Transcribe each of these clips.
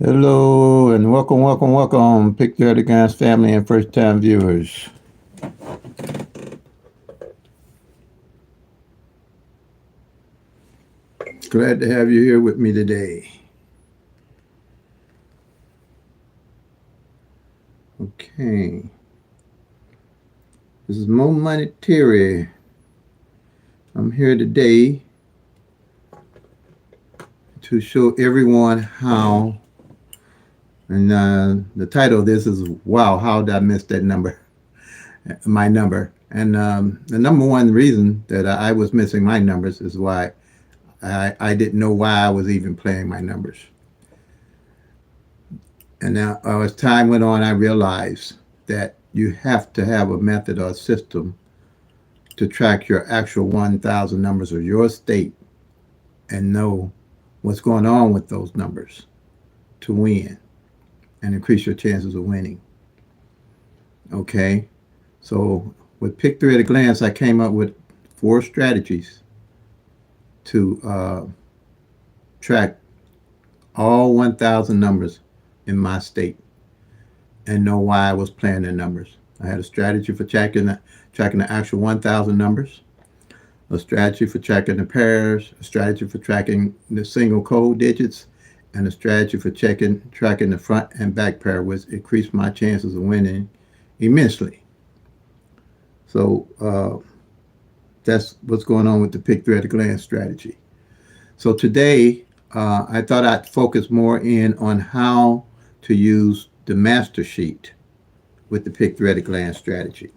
Hello and welcome, Pick the Other Guys family and first time viewers. Glad to have you here with me today. Okay. This is Mo Money Terry. I'm here today to show everyone how, and the title of this is Wow, How Did I Miss That Number? My number. And the number one reason that I was missing my numbers is why I didn't know why I was even playing my numbers. And now, as time went on, I realized that you have to have a method or a system to track your actual 1,000 numbers of your state and know what's going on with those numbers to win and increase your chances of winning. Okay, so with Pick 3 at a Glance, I came up with 4 strategies to track all 1,000 numbers in my state and know why I was playing the numbers. I had a strategy for tracking the actual 1,000 numbers, a strategy for tracking the pairs, a strategy for tracking the single code digits, and a strategy for tracking the front and back pair, which increased my chances of winning immensely. So that's what's going on with the Pick 3 at a Glance strategy. So today, I thought I'd focus more in on how to use the master sheet with the Pick 3 at a Glance strategy.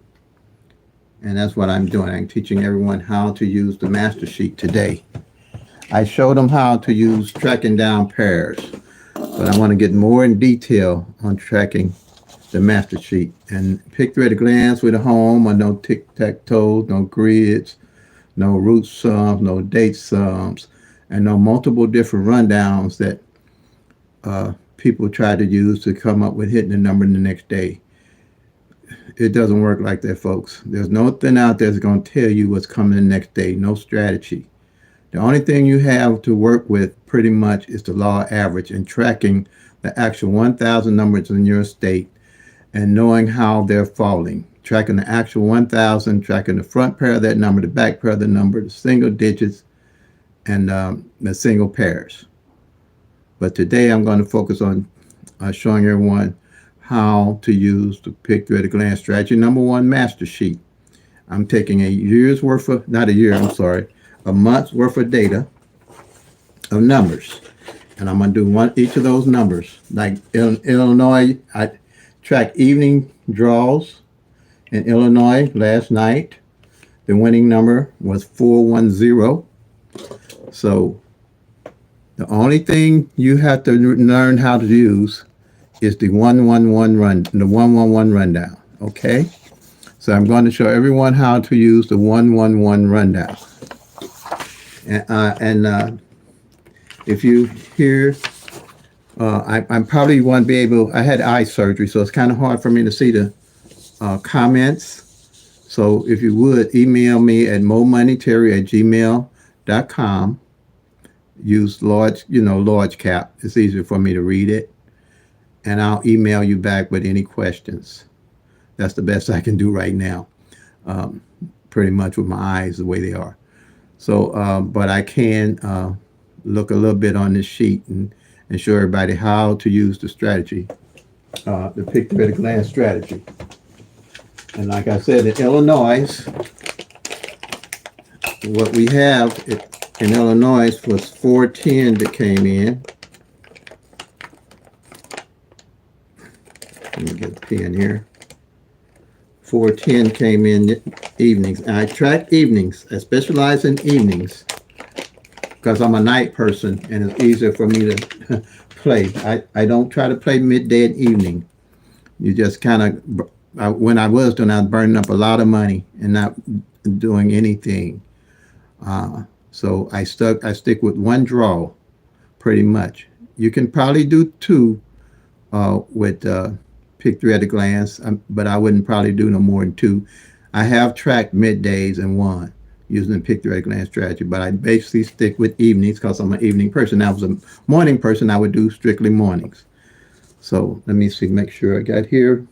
And that's what I'm doing. I'm teaching everyone how to use the master sheet today. I showed them how to use tracking down pairs, but I want to get more in detail on tracking the master sheet. And Pick 3 at a Glance with a home or no tic-tac-toe, no grids, no root sums, no date sums, and no multiple different rundowns that people try to use to come up with hitting the number in the next day. It doesn't work like that, folks. There's nothing out there that's going to tell you what's coming the next day. No strategy. The only thing you have to work with pretty much is the law of average and tracking the actual 1,000 numbers in your state and knowing how they're falling. Tracking the actual 1,000, tracking the front pair of that number, the back pair of the number, the single digits, and the single pairs. But today I'm going to focus on showing everyone how to use the Pick 3 at a Glance strategy. Number 1, master sheet. I'm taking a month's worth of data of numbers. And I'm going to do each of those numbers. Like in Illinois, I tracked evening draws in Illinois last night. The winning number was 410. So the only thing you have to learn how to use is the 111 rundown. Okay? So I'm going to show everyone how to use the 111 rundown. And if you hear, I probably won't be able, I had eye surgery, so it's kind of hard for me to see the comments. So if you would, email me at momoneyterry@gmail.com. Use large cap. It's easier for me to read it. And I'll email you back with any questions. That's the best I can do right now, pretty much with my eyes the way they are. So, but I can look a little bit on this sheet and show everybody how to use the strategy, the Pick 3 at a Glance strategy. And like I said, in Illinois, what we have in Illinois was 410 that came in. Let me get the pen here. 410 came in evenings. And I track evenings. I specialize in evenings because I'm a night person and it's easier for me to play. I don't try to play midday and evening. You just kind of, when I was burning up a lot of money and not doing anything. So I stick with one draw pretty much. You can probably do 2 with Pick 3 at a Glance, but I wouldn't probably do no more than 2. I have tracked middays and won using the Pick 3 at a Glance strategy, but I basically stick with evenings because I'm an evening person. Now, if I was a morning person, I would do strictly mornings. So let me see, make sure I got here.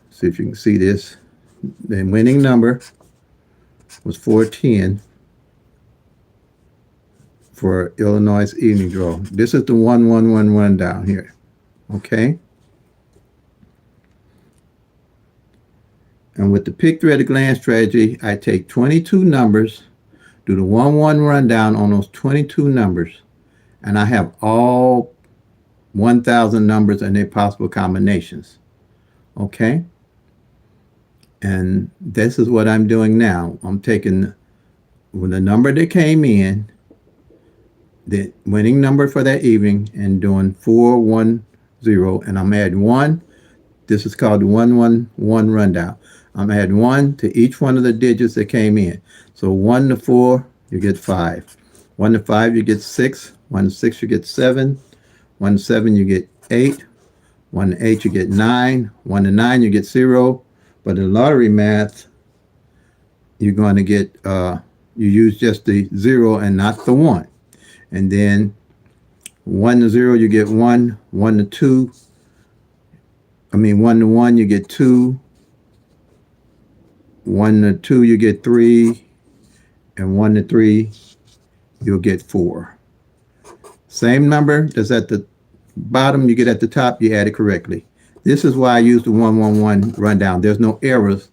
See if you can see this. The winning number was 410 for Illinois evening draw. This is the 111 rundown here. Okay. And with the pick through at a glance strategy, I take 22 numbers, do the 1-1 rundown on those 22 numbers, and I have all 1,000 numbers and their possible combinations. Okay? And this is what I'm doing now. I'm taking the number that came in, the winning number for that evening, and doing 410, and I'm adding 1. This is called the 111 rundown. I'm adding 1 to each one of the digits that came in. So 1 to 4, you get 5. 1 to 5, you get 6. 1 to 6, you get 7. 1 to 7, you get 8. 1 to 8, you get 9. 1 to 9, you get 0. But in lottery math, you're going to get, you use just the 0 and not the 1. And then 1 to 0, you get 1. 1 to 2, 1 to 1, you get 2. 1 to 2, you get 3. And 1 to 3, you'll get 4. Same number that's at the bottom, you get at the top, you add it correctly. This is why I use the 111 rundown. There's no errors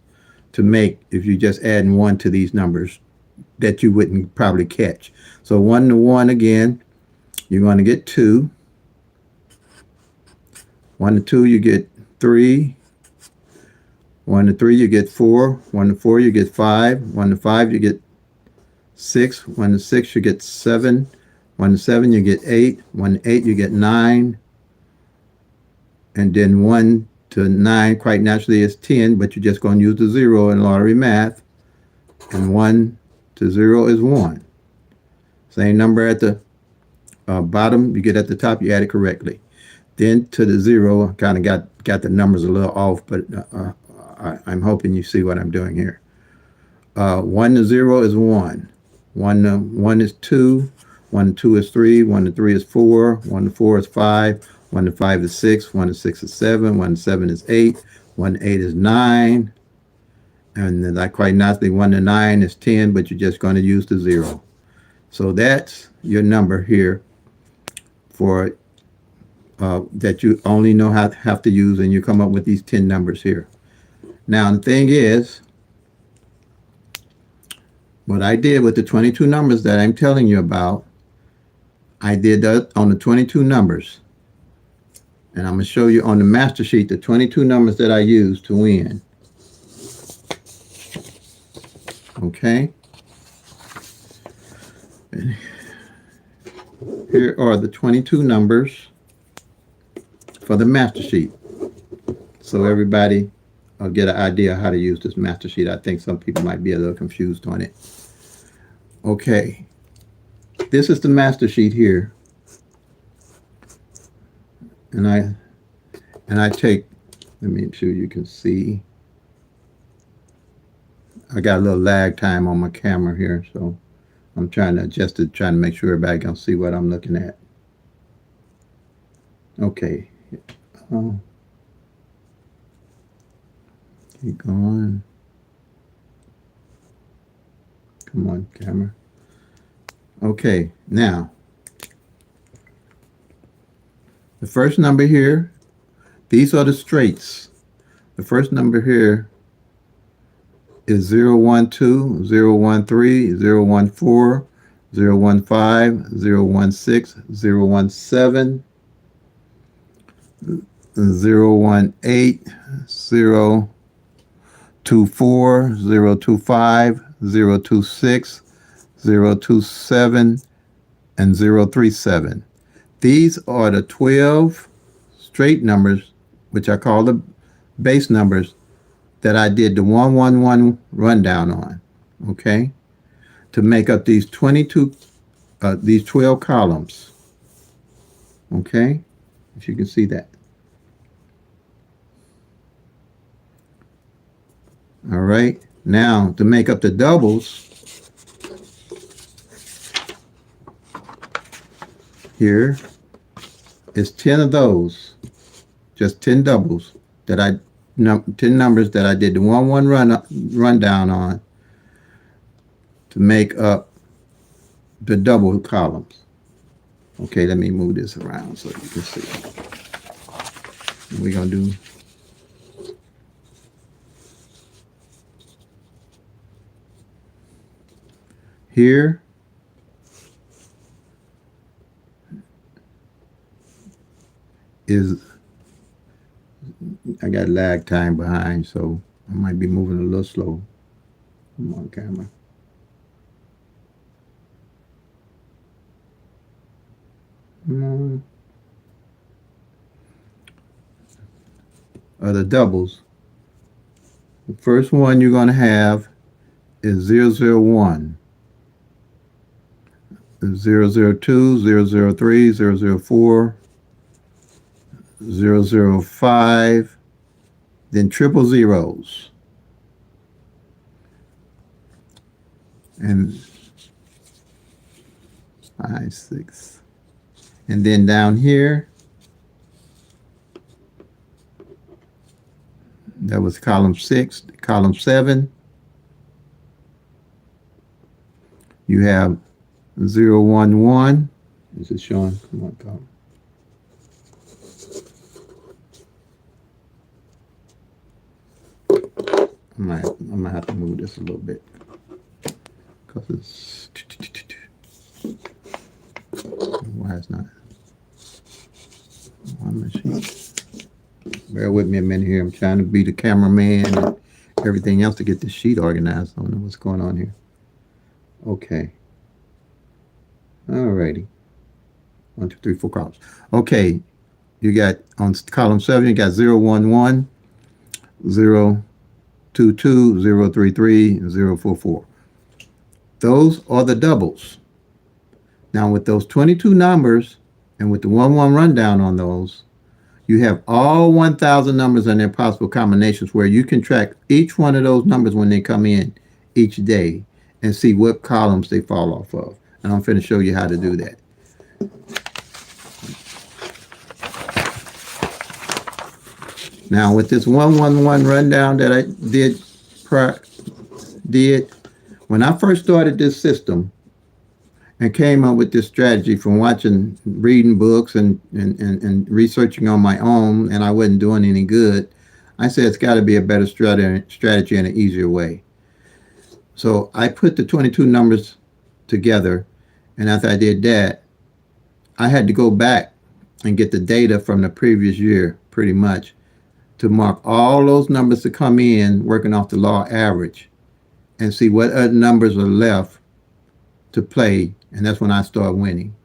to make if you just add 1 to these numbers that you wouldn't probably catch. So 1 to 1 again, you're going to get 2. 1 to 2, you get 3. 1 to 3, you get 4. 1 to 4, you get 5. 1 to 5, you get 6. 1 to 6, you get 7. 1 to 7, you get 8. 1 to 8, you get 9. And then 1 to 9, quite naturally, is 10, but you're just going to use the 0 in lottery math. And 1 to 0 is 1. Same number at the bottom, you get at the top, you add it correctly. Then to the 0, kind of got the numbers a little off, but I'm hoping you see what I'm doing here. 1 to 0 is 1. 1 to 1 is 2. 1 to 2 is 3. 1 to 3 is 4. 1 to 4 is 5. 1 to 5 is 6. 1 to 6 is 7. 1 to 7 is 8. 1 to 8 is 9. And then, like quite naturally, 1 to 9 is 10, but you're just going to use the 0. So that's your number here for that you only know how have to use, and you come up with these 10 numbers here. Now, the thing is, what I did with the 22 numbers that I'm telling you about, I did that on the 22 numbers. And I'm going to show you on the master sheet the 22 numbers that I used to win. Okay. And here are the 22 numbers for the master sheet. So everybody will get an idea how to use this master sheet. I think some people might be a little confused on it. Okay. This is the master sheet here. And I take, let me make sure you can see. I got a little lag time on my camera here, so I'm trying to adjust it, trying to make sure everybody can see what I'm looking at. Okay. Keep going. Come on, camera. Okay, now, the first number here, these are the straights. The first number here is 012, 013, 014, 015, 016, 017, 018, 024, 025, 026, 027, and 037. These are the 12 straight numbers, which I call the base numbers, that I did the 111 rundown on, okay, to make up these 12 columns, okay, if you can see that. All right, now to make up the doubles, here is 10 of those. just 10 doubles that 10 numbers that I did the 1-1 rundown on to make up the double columns. Okay, let me move this around so you can see. We're going to do here. I got lag time behind, so I might be moving a little slow. Come on, camera. Are the doubles. The first one you're going to have is 001, 002, 003, 004, 005, then triple zeros. And 5, 6. And then down here, that was column 6. Column 7, you have 011. Is it showing? Come on, column. I might have to move this a little bit because it's why it's not one machine. Bear with me a minute here. I'm trying to be the cameraman and everything else to get this sheet organized. I don't know what's going on here. Okay. Alrighty. 1, 2, 3, 4 columns. Okay. You got on column 7, you got 011, 022, 033, and 044. Those are the doubles. Now with those 22 numbers and with the 1-1 rundown on those, you have all 1,000 numbers and their possible combinations where you can track each one of those numbers when they come in each day and see what columns they fall off of. And I'm going to show you how to do that. Now with this 1-1-1 rundown that I did, when I first started this system and came up with this strategy from reading books and researching on my own, and I wasn't doing any good, I said it's got to be a better strategy and an easier way. So I put the 22 numbers together, and after I did that, I had to go back and get the data from the previous year, pretty much, to mark all those numbers to come in, working off the law average, and see what other numbers are left to play. And that's when I started winning,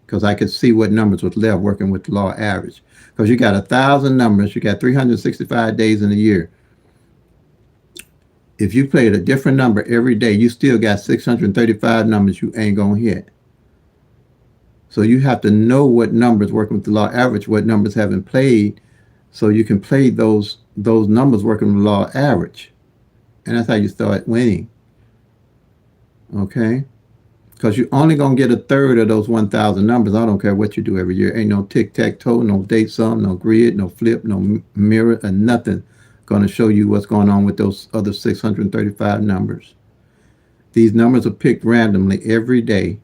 because I could see what numbers was left working with the law average. Because you got 1,000 numbers, you got 365 days in a year. If you played a different number every day, you still got 635 numbers you ain't gonna hit. So you have to know what numbers working with the law average, what numbers haven't played, so you can play those numbers working with the law average. And that's how you start winning. Okay? Because you're only going to get a third of those 1,000 numbers. I don't care what you do every year. Ain't no tic-tac-toe, no date sum, no grid, no flip, no mirror, and nothing going to show you what's going on with those other 635 numbers. These numbers are picked randomly every day,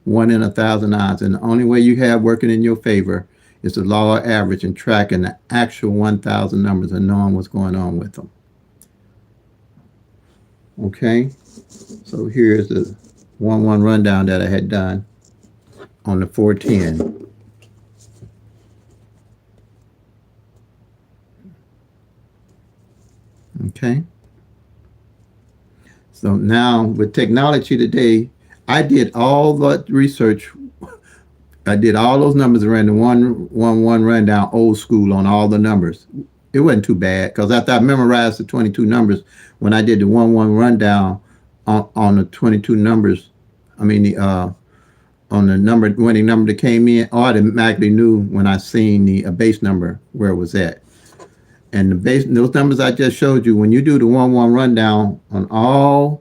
1 in 1,000 odds. And the only way you have working in your favor is the law average and tracking the actual 1,000 numbers and knowing what's going on with them. Okay? So here's the 1-1 rundown that I had done on the 410. Okay. So now with technology today, I did all the research. I did all those numbers around the 1-1 rundown old school on all the numbers. It wasn't too bad, because after I memorized the 22 numbers, when I did the 1-1 rundown on the 22 numbers, on the winning number that came in, I automatically knew when I seen the base number where it was at. And those numbers I just showed you, when you do the 1-1 rundown on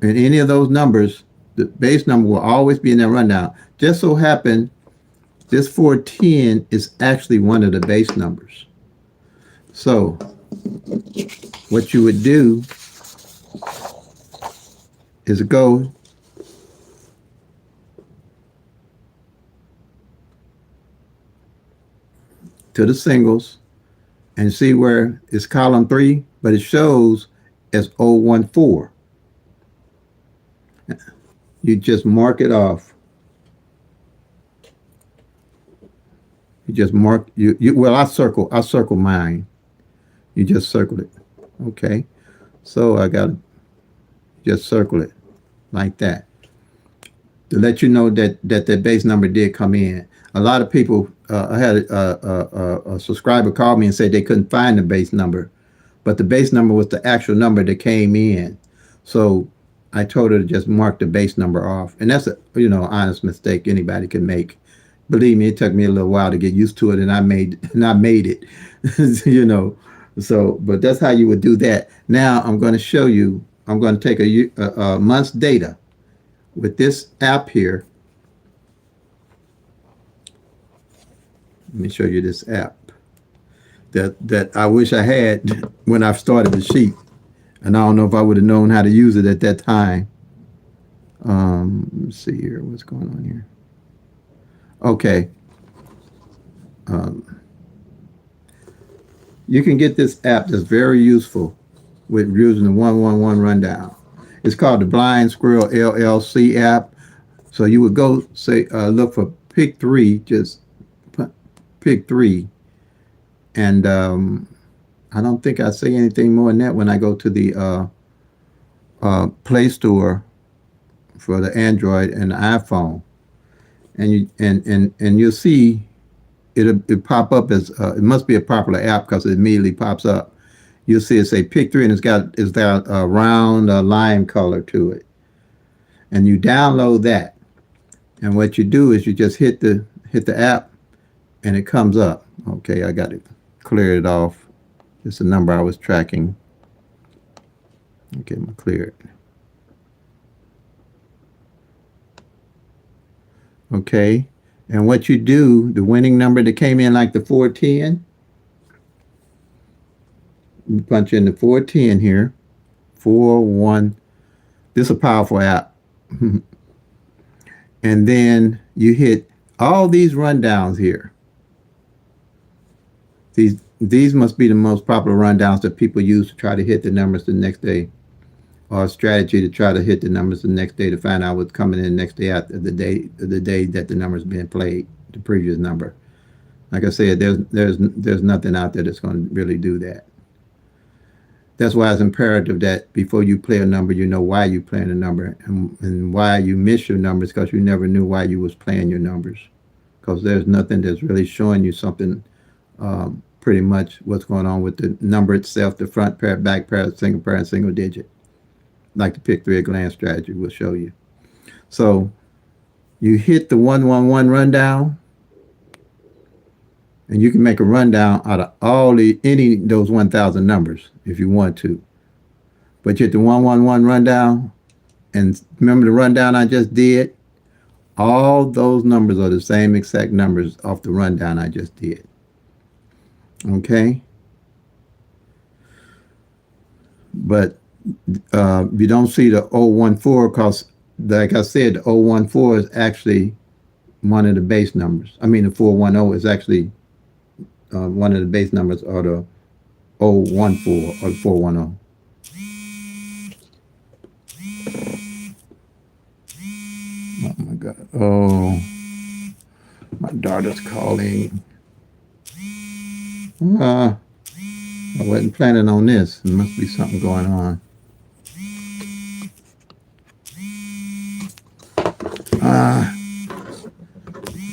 any of those numbers, the base number will always be in that rundown. Just so happened This 410 is actually one of the base numbers. So what you would do is go to the singles and see where it's column 3, but it shows as 014. You just mark it off. You just mark well, I circle mine. You just circle it. Okay. So I got to just circle it like that to let you know that the base number did come in. A lot of people, I had a subscriber call me and said they couldn't find the base number, but the base number was the actual number that came in. So I told her to just mark the base number off, and that's a honest mistake anybody can make. Believe me, it took me a little while to get used to it, and I made it. So, but that's how you would do that. Now I'm going to show you. I'm going to take a month's data with this app here. Let me show you this app that I wish I had when I started the sheet, and I don't know if I would have known how to use it at that time. Let's see here, what's going on here. Okay. You can get this app that's very useful with using the 111 rundown. It's called the Blind Squirrel LLC app. So you would go say look for pick 3, just pick 3, and I don't think I say anything more than that when I go to the Play Store for the Android and the iPhone, and you'll see it pop up as it must be a popular app because it immediately pops up. You'll see it say pick 3, and it's got a round lime color to it, and you download that. And what you do is you just hit the app, and it comes up. Okay, I got to clear it off. It's the number I was tracking. Okay, I'm gonna clear it. Okay, and what you do, the winning number that came in like the 410, you punch in the 410 here, 41. This is a powerful app. And then you hit all these rundowns here. These must be the most popular rundowns that people use to try to hit the numbers the next day, or a strategy to try to hit the numbers the next day to find out what's coming in the next day after the day that the number's being played, the previous number. Like I said, there's nothing out there that's going to really do that. That's why it's imperative that before you play a number, you know why you're playing a number, and why you miss your numbers, because you never knew why you was playing your numbers. Because there's nothing that's really showing you something, pretty much what's going on with the number itself, the front pair, back pair, and single digit, like the pick 3 at glance strategy will show you. So you hit the 111 rundown, and you can make a rundown out of any of those 1,000 numbers if you want to. But you hit the 111 rundown, and remember the rundown I just did? All those numbers are the same exact numbers off the rundown I just did. Okay? But you don't see the 014 because, like I said, the 014 is actually one of the base numbers. I mean, the 410 is actually one of the base numbers, are the 014 or the 410. Oh my God. Oh, my daughter's calling. I wasn't planning on this. There must be something going on.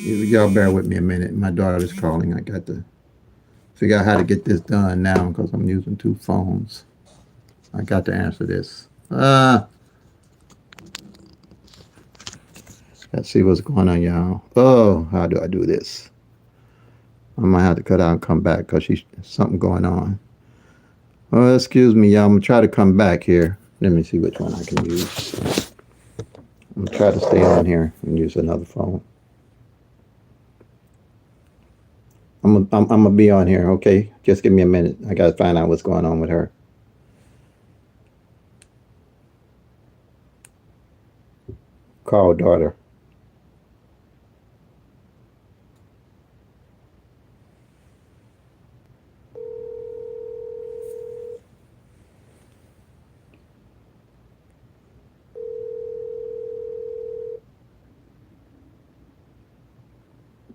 Y'all bear with me a minute. My daughter's calling. I got to figure out how to get this done now because I'm using 2 phones. I got to answer this. Let's see what's going on, y'all. Oh, how do I do this? I might have to cut out and come back because she's something going on. Oh, excuse me, y'all. I'm going to try to come back here. Let me see which one I can use. I'm going to try to stay on here and use another phone. I'm gonna be on here, okay? Just give me a minute. I gotta find out what's going on with her. Call daughter.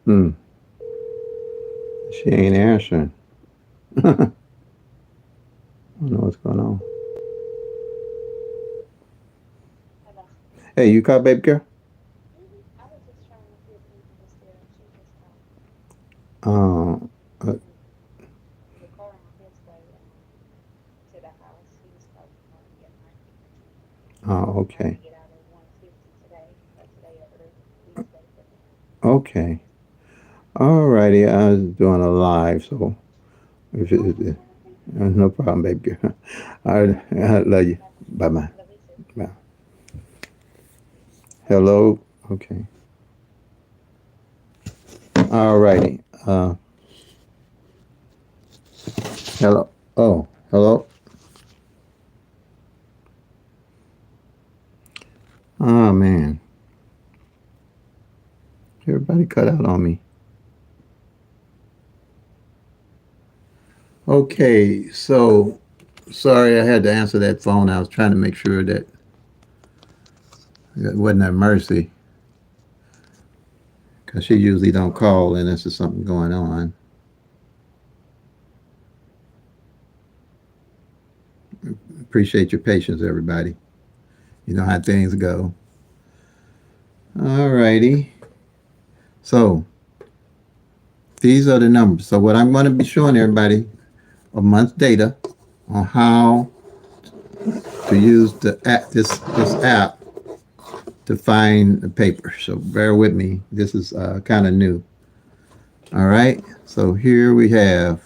Hmm. She ain't answering. I don't know what's going on. Hey, you call baby girl? Oh, uh, oh, okay. Okay. All righty. I was doing a live, so if no problem, baby girl. I love you. Bye bye. Bye. Hello. Okay. All righty. Hello. Oh, hello. Oh man. Everybody cut out on me. Okay, so sorry I had to answer that phone. I was trying to make sure that it wasn't a Mercy because she usually don't call unless there's something going on. Appreciate your patience, everybody. You know how things go. All righty. So these are the numbers. So what I'm going to be showing everybody a month data on how to use the app, this app to find the paper. So bear with me. This is kind of new. All right. So here we have,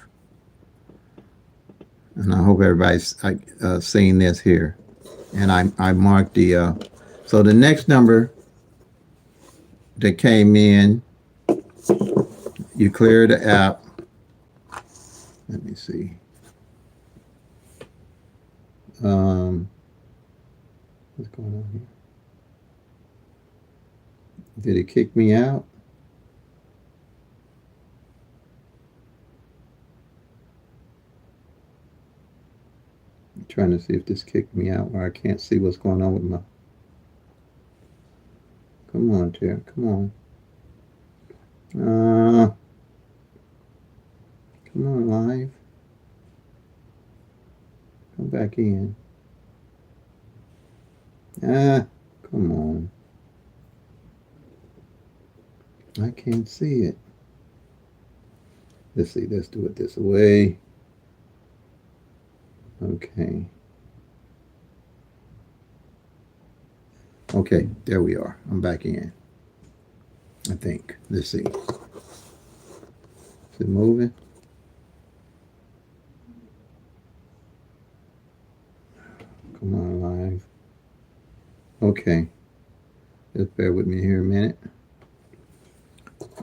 and I hope everybody's seeing this here. And I marked the. So the next number that came in, you clear the app. Let me see. What's going on here? Did it kick me out? I'm trying to see if this kicked me out where I can't see what's going on with my. Come on, Tara. Come on. Come on, live. Come back in. Come on. I can't see it. Let's see. Let's do it this way. Okay. Okay, there we are. I'm back in. I think. Let's see. Is it moving? Come on, live. Okay. Just bear with me here a minute.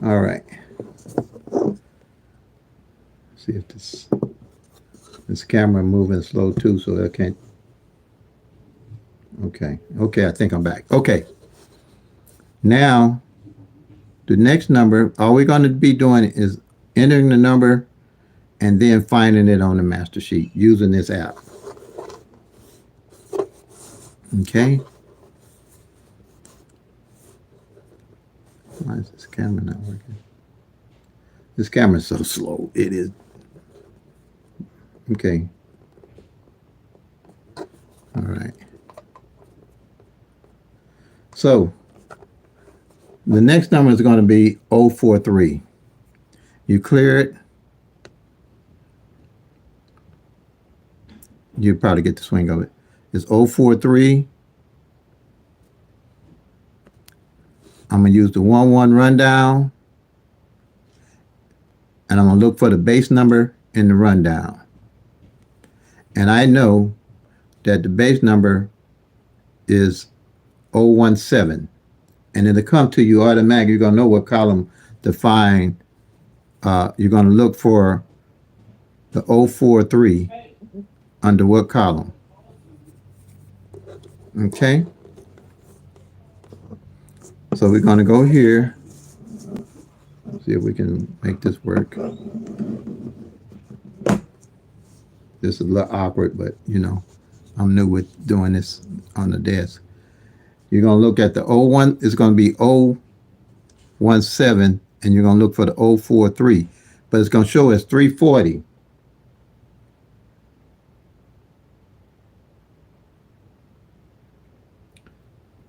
All right. See if this camera moving slow too, so I can't. Okay. Okay, I think I'm back. Okay. Now, the next number, all we're going to be doing is entering the number and then finding it on the master sheet using this app. Okay. Why is this camera not working? This camera is so slow. It is. Okay. All right. So the next number is going to be 043. You clear it. You probably get the swing of it. It's 043. I'm going to use the 1-1 rundown. And I'm going to look for the base number in the rundown. And I know that the base number is 017. And it'll come to you automatically. You're going to know what column to find you're going to look for the 043 under what column? Okay. So we're going to go here. See if we can make this work. This is a little awkward, but you know, I'm new with doing this on the desk. You're going to look at the 01. It's going to be 017, and you're going to look for the 043. But it's going to show us 340.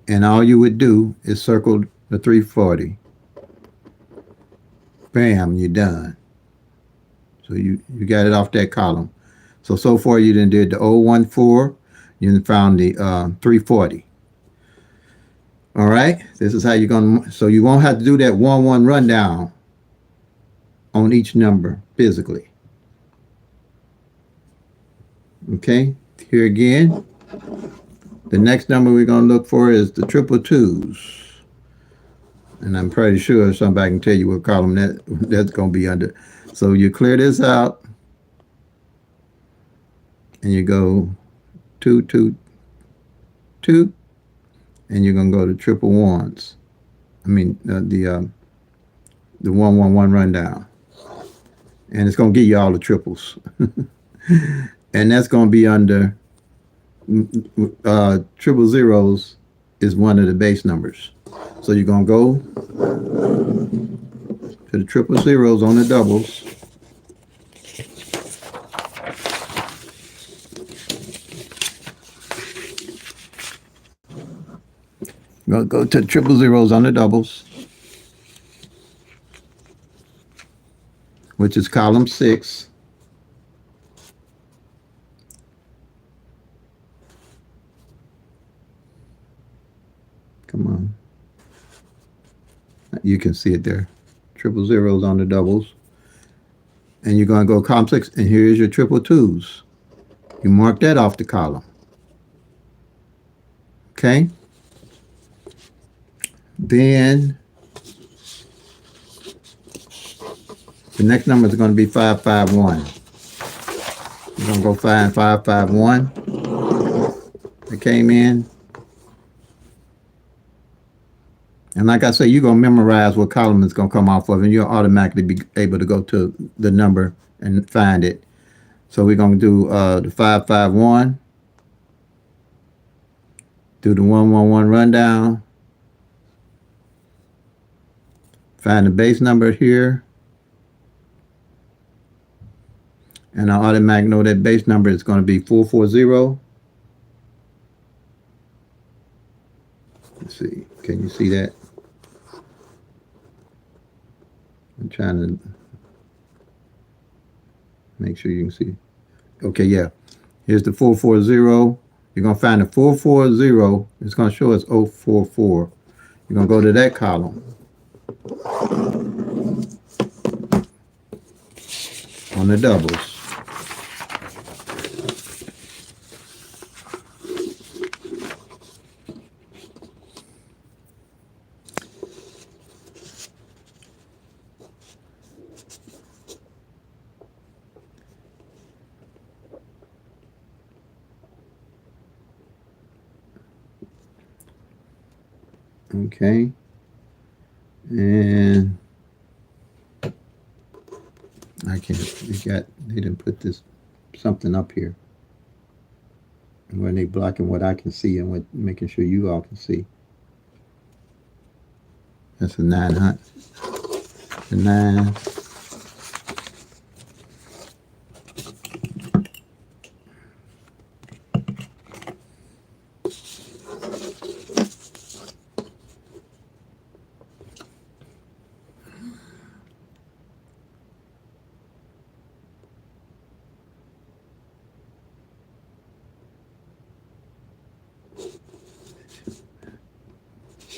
And all you would do is circle the 340. Bam, you're done. So you got it off that column. So far you done did the 014, you done found the 340. All right, this is how you're gonna, so you won't have to do that 1-1 rundown on each number physically. Okay, here again, the next number we're gonna look for is the 222s. And I'm pretty sure somebody can tell you what column that's gonna be under. So you clear this out, and you go 222, and you're gonna go to 111s. I mean the 111 rundown, and it's gonna give you all the triples, and that's gonna be under triple zeros is one of the base numbers. So you're gonna go to the triple zeros on the doubles. Go to triple zeros on the doubles, which is column 6. Come on. You can see it there. Triple zeros on the doubles. And you're going to go column 6, and here's your 222s. You mark that off the column. Okay? Then the next number is going to be 551. You're going to go find 551. It came in. And like I say, you're going to memorize what column it's going to come off of, and you'll automatically be able to go to the number and find it. So we're going to do the 551, do the 111 rundown, find the base number here, and I automatically know that base number is going to be 440. Let's see, can you see that? I'm trying to make sure you can see. Okay, yeah. Here's the 440. You're going to find the 440. It's going to show us 044. You're going to go to that column. On the doubles. Okay, and I can't, they didn't put this something up here. And when they blocking what I can see and what making sure you all can see. That's a 900. The 9.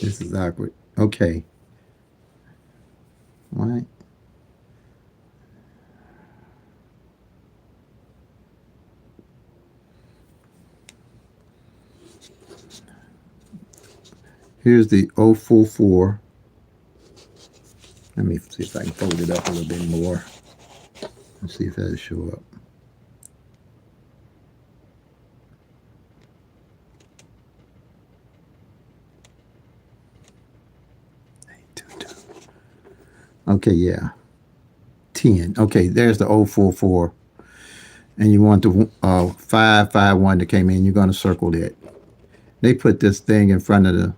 This is awkward. Okay. All right. Here's the 044. Let me see if I can fold it up a little bit more. Let's see if that'll show up. Okay, yeah. 10. Okay, there's the 044. And you want the 551 that came in, you're going to circle that. They put this thing in front of the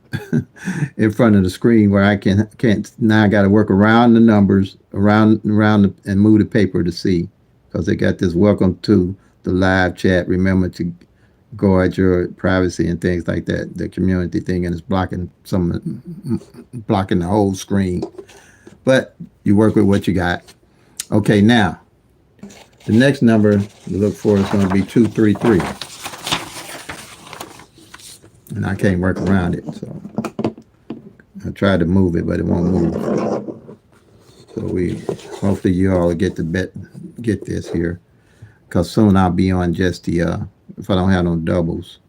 in front of the screen where I can't now I got to work around the numbers around and move the paper to see, because they got this welcome to the live chat. Remember to guard your privacy and things like that. The community thing, and it's blocking the whole screen. But you work with what you got. Okay, now the next number to look for is going to be 233. And I can't work around it, so I tried to move it, but it won't move. So hopefully you all get this here, because soon I'll be on just the if I don't have no doubles,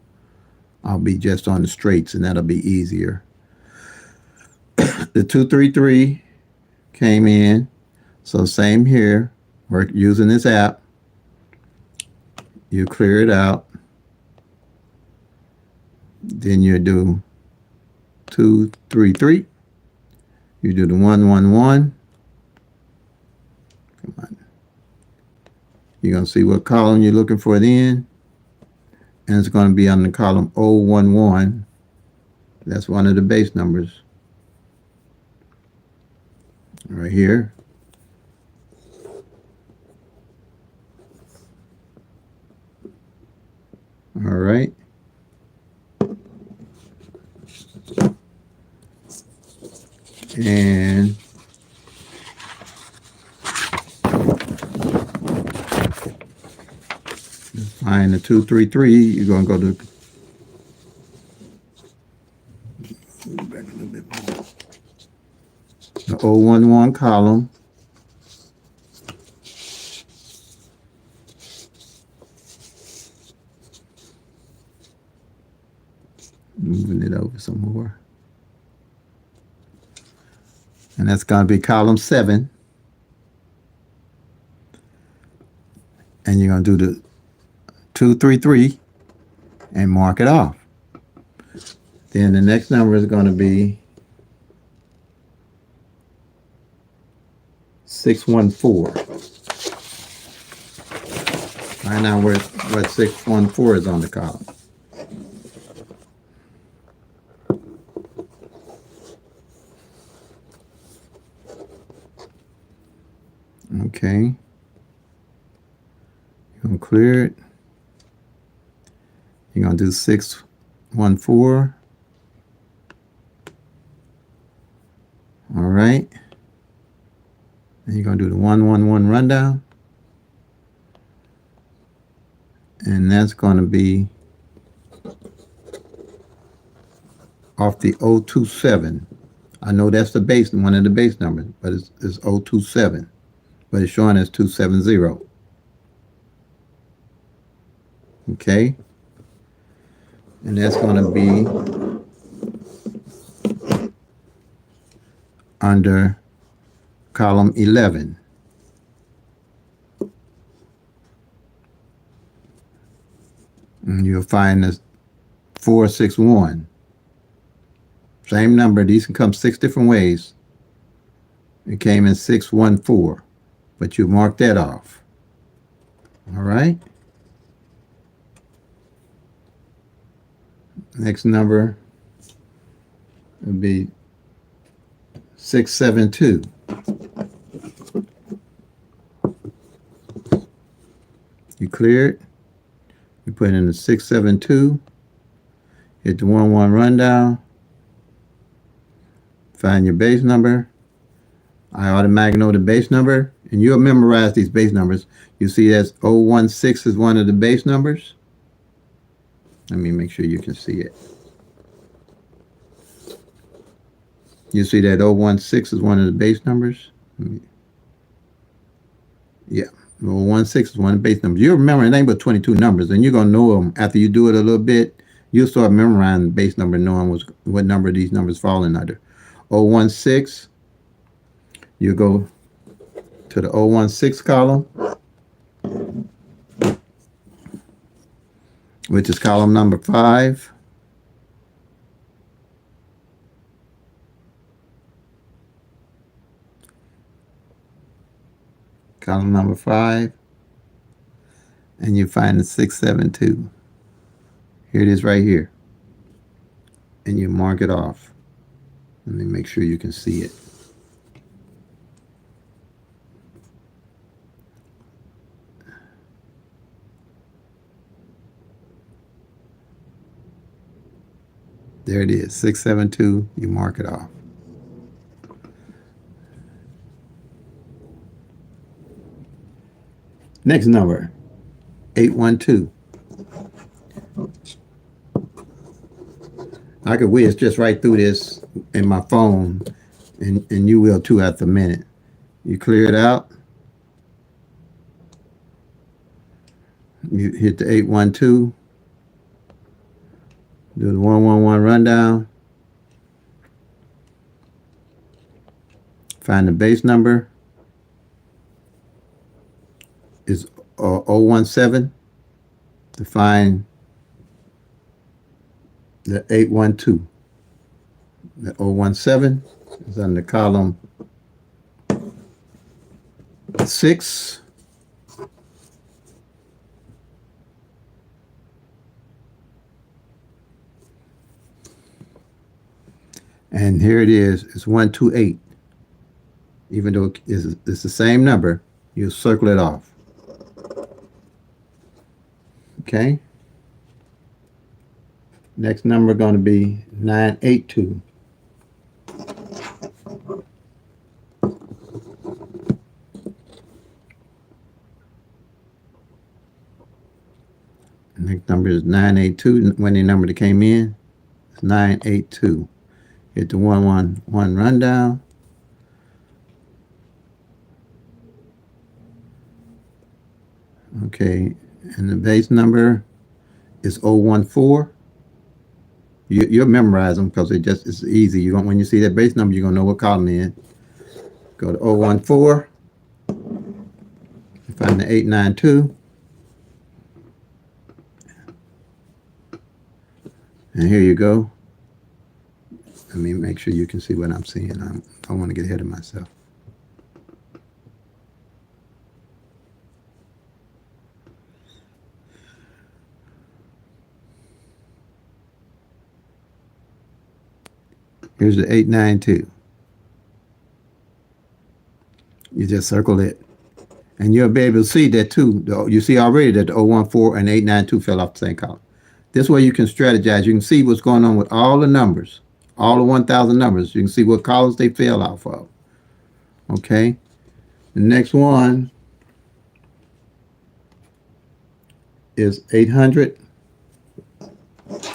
I'll be just on the straights, and that'll be easier. The 233 came in, so same here. We're using this app. You clear it out. Then you do 233. You do the 111. Come on. You're going to see what column you're looking for then. And it's going to be on the column 011. That's one of the base numbers. Right here. All right. And find the 233. You're going to go to back a little bit more. The 011 column. Moving it over some more. And that's going to be column 7. And you're going to do the 233 and mark it off. Then the next number is going to be 614. Find out where 614 is on the column. Okay. You're going to clear it. You're going to do 614. All right. And you're going to do the 111 rundown. And that's going to be off the 027. I know that's the base, one of the base numbers, but it's 027. But it's showing as 270. Okay. And that's going to be under column 11. And you'll find this 461. Same number. These can come 6 different ways. It came in 614. But you mark that off. All right. Next number would be 672. You clear it. You put in the 672. Hit the 11 rundown. Find your base number. I automatically know the base number, and you'll memorize these base numbers. You see that's 016 is one of the base numbers. Let me make sure you can see it. You see that 016 is one of the base numbers? Yeah, 016 is one of the base numbers. You'll remember it ain't but 22 numbers, and you're going to know them after you do it a little bit. You'll start memorizing the base number, knowing what number these numbers fall in under. 016, You go to the 016 column, which is column number 5. Column number 5. And you find the 672. Here it is right here. And you mark it off. Let me make sure you can see it. There it is, 672, you mark it off. Next number, 812. I could whiz just right through this in my phone, and you will too after a minute. You clear it out. You hit the 812. Do the 111 rundown. Find the base number. Is 017 to find the 812. The 017 is under column 6. And here it is, it's 128. Even though it's the same number, you circle it off. Okay. Next number going to be 982. Next number is 982. When the number that came in, it's 982. Hit the 111 rundown. Okay, and the base number is 014. You'll memorize them because it's easy. You want, when you see that base number, you're gonna know what column it is. Go to 014. Find the 892. And here you go. Let me make sure you can see what I'm seeing. I don't want to get ahead of myself. Here's the 892. You just circle it. And you'll be able to see that too. You see already that the 014 and 892 fell off the same column. This way you can strategize. You can see what's going on with all the numbers, all the 1,000 numbers. You can see what columns they fell off of. Okay. The next one is 800.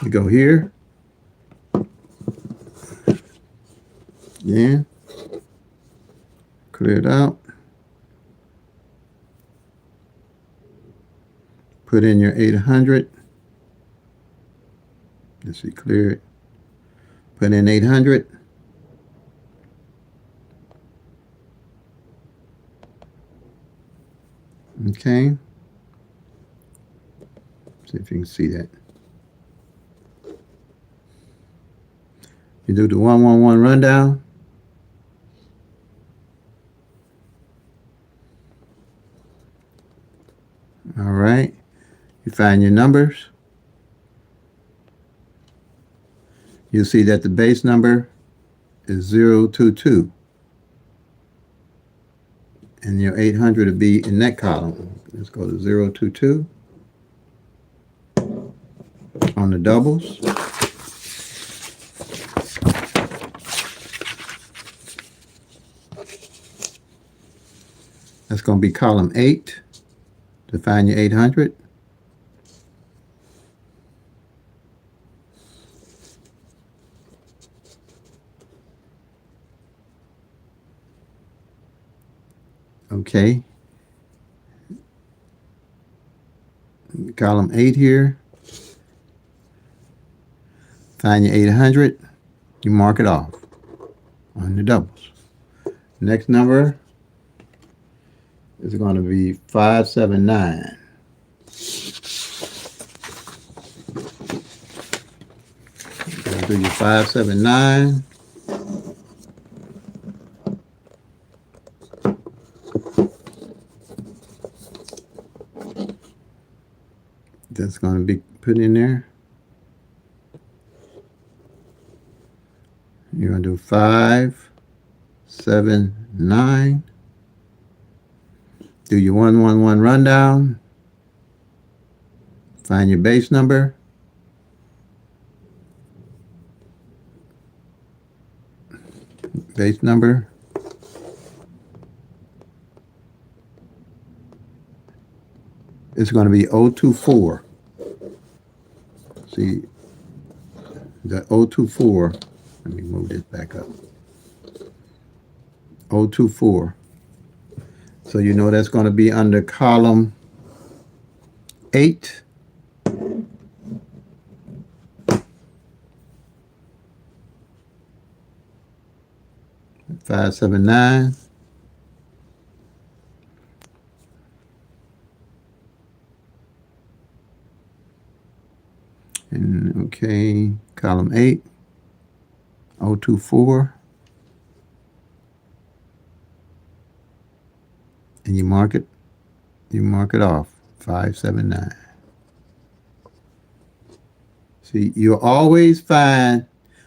You go here. Yeah. Clear it out. Put in your 800. Let's see, clear it. Put in 800. Okay. See if you can see that. You do the 111 rundown. All right. You find your numbers. You'll see that the base number is 022. And your 800 will be in that column. Let's go to 022. On the doubles. That's going to be column 8 to find your 800. Okay. Column 8 here. Find your 800. You mark it off on the doubles. Next number is going to be 579. Do your 579. That's going to be put in there. You're going to do 579. Do your 111 rundown. Find your base number. Base number. It's going to be 024. See, the 024. Let me move this back up. 024. So you know that's going to be under column 8. Five, 7, 9. And okay, column 8, 024. And you mark it off, 579. See, you'll always find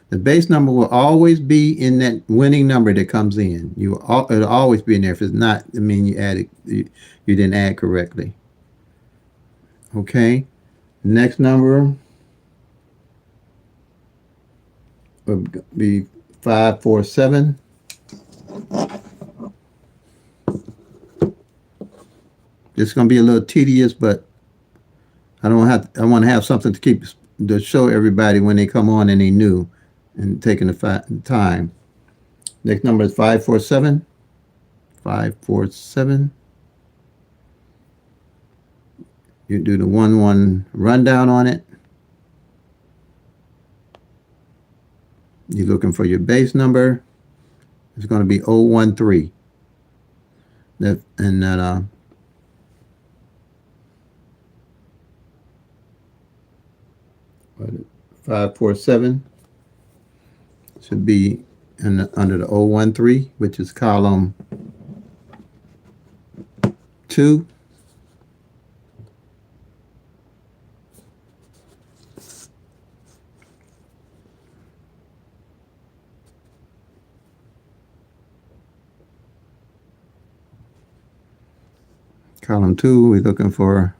the base number will always be in that winning number that comes in. It'll always be in there. If it's not, I mean you added you didn't add correctly. Okay. Next number will be 547. It's going to be a little tedious, but I want to have something to show everybody when they come on and they new and taking the time. Next number is 547. 547. You do the 1-1 rundown on it. You're looking for your base number. It's going to be 013. 547 should be under the 013, which is column 2. Column 2, we're looking for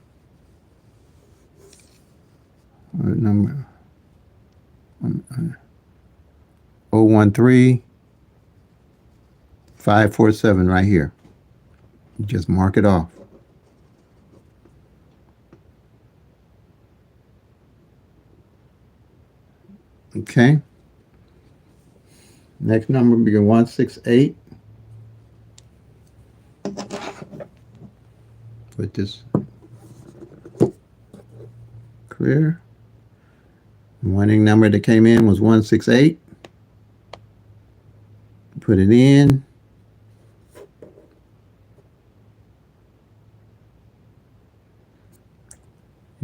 number 013 547 right here. You just mark it off. Okay. Next number will be 168. Put this clear. The winning number that came in was 168. Put it in.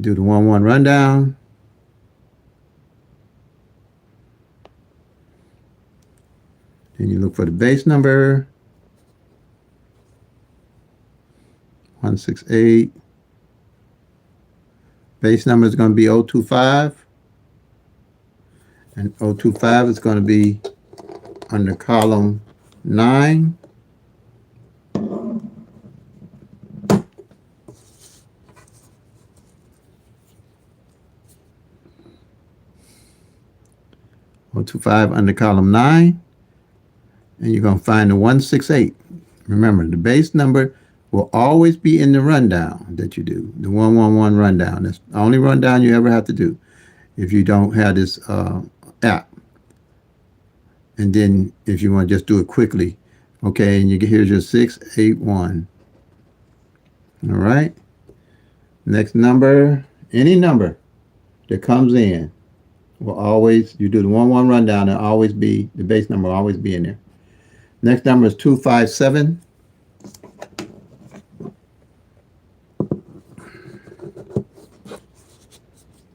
Do the 1-1 rundown. Then you look for the base number. 168. Base number is going to be 025. And 025 is going to be under column 9. .025 under column 9. And you're going to find the 168. Remember, the base number will always be in the rundown that you do, the 111 rundown. That's the only rundown you ever have to do if you don't have this app. And then if you want to just do it quickly, okay, and here's your 681. All right. Next number, any number that comes in will always, you do the 1-1 rundown, and always be, the base number will always be in there. Next number is 257.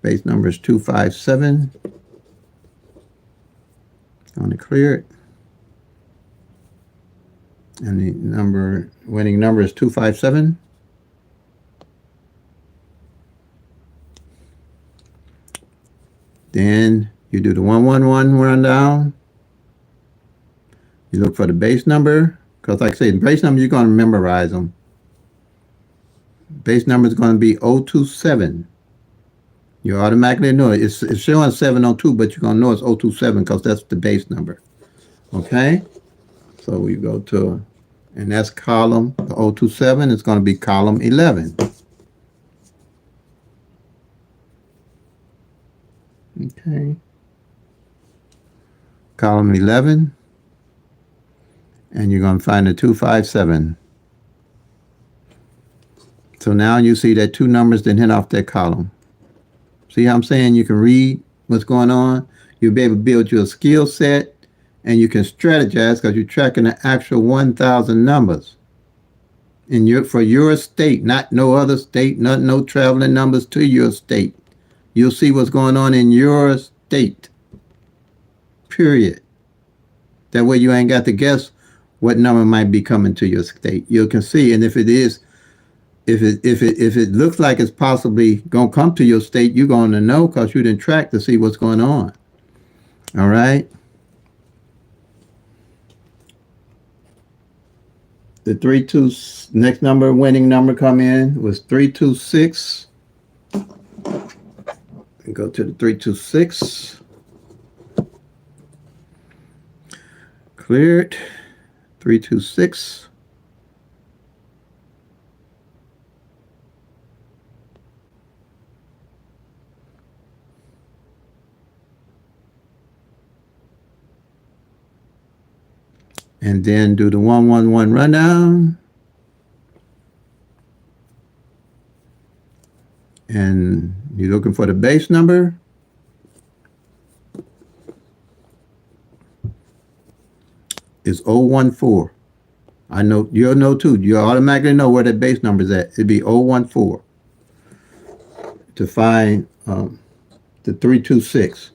Base number is 257. Going to clear it. And the winning number is 257. Then you do the 111 rundown. You look for the base number, because like I say, the base number, you're going to memorize them. Base number is going to be 027. You automatically know it. It's showing 702, but you're going to know it's 027 because that's the base number. Okay? So we go to, and that's column, the 027 is going to be column 11. Okay. Column 11. And you're going to find the 257. So now you see that two numbers didn't hit off that column. See how I'm saying you can read what's going on? You'll be able to build your skill set, and you can strategize because you're tracking the actual 1,000 numbers for your state, not no other state, not no traveling numbers to your state. You'll see what's going on in your state. Period. That way you ain't got to guess what number might be coming to your state. You can see, and if it is, if it looks like it's possibly gonna come to your state, you're going to know because you didn't track to see what's going on. All right. The 32 next number, winning number come in was 326. And go to the 326. Cleared. 326. And then do the 111 rundown. And you're looking for the base number. It's 014. I know you'll know too. You automatically know where the base number is at. It'd be 014 to find the 326.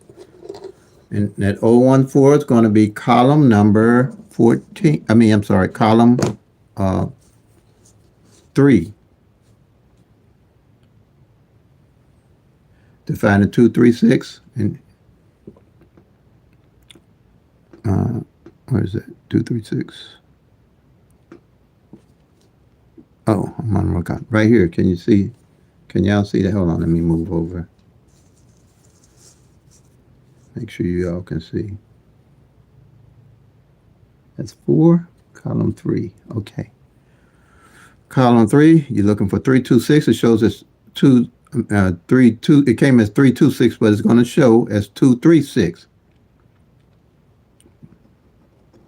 And that 014 is going to be column number 14. I'm sorry, column 3. To find the 236 and where is it? 236. Oh, I'm on the wrong column. Right here. Can you see? Can y'all see that? Hold on, let me move over. Make sure you all can see. That's 4, column 3. Okay. Column 3, you're looking for 326. It shows us 32. It came as 326, but it's going to show as 236.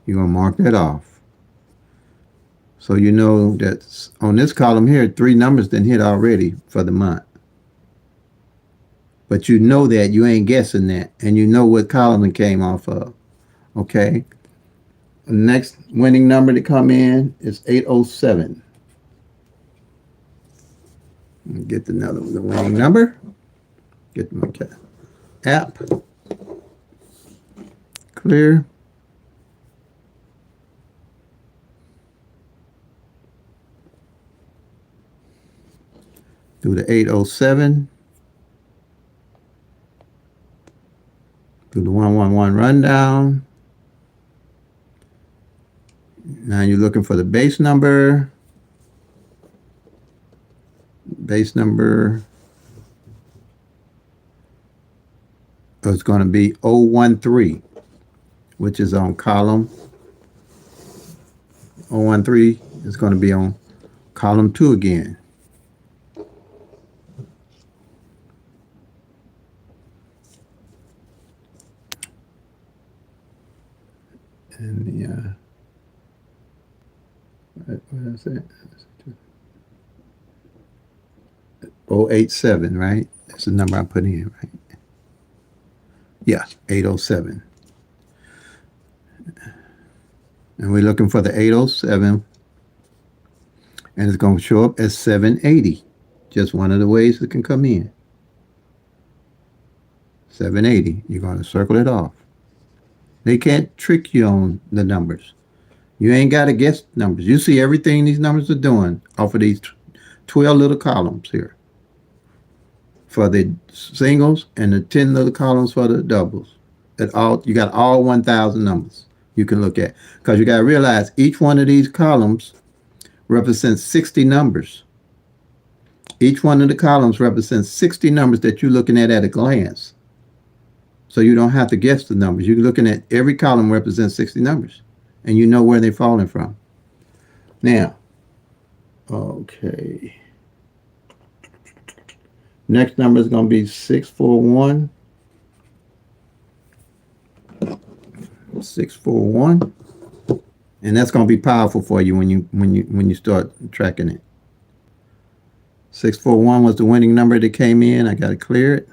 You're going to mark that off. So you know that on this column here, 3 numbers didn't hit already for the month. But you know that. You ain't guessing that. And you know what column it came off of. Okay? The next winning number to come in is 807. Get another one, the winning number. Get my app. Clear. Do the 807. Do the 111 rundown. Now you're looking for the base number. Base number is going to be 013, which is on column 013 is going to be on column 2 again. And the what is it? 087, right? That's the number I put in, right? Yeah, 807. And we're looking for the 807, and it's going to show up as 780. Just one of the ways it can come in. 780. You're going to circle it off. They can't trick you on the numbers. You ain't got to guess numbers. You see everything these numbers are doing off of these 12 little columns here for the singles and the 10 little columns for the doubles. You got all 1,000 numbers you can look at, because you got to realize each one of these columns represents 60 numbers. Each one of the columns represents 60 numbers that you're looking at a glance. So you don't have to guess the numbers. You're looking at every column represents 60 numbers, and you know where they're falling from. Now, okay. Next number is going to be 641. 641. And that's going to be powerful for you when you start tracking it. 641 was the winning number that came in. I got to clear it.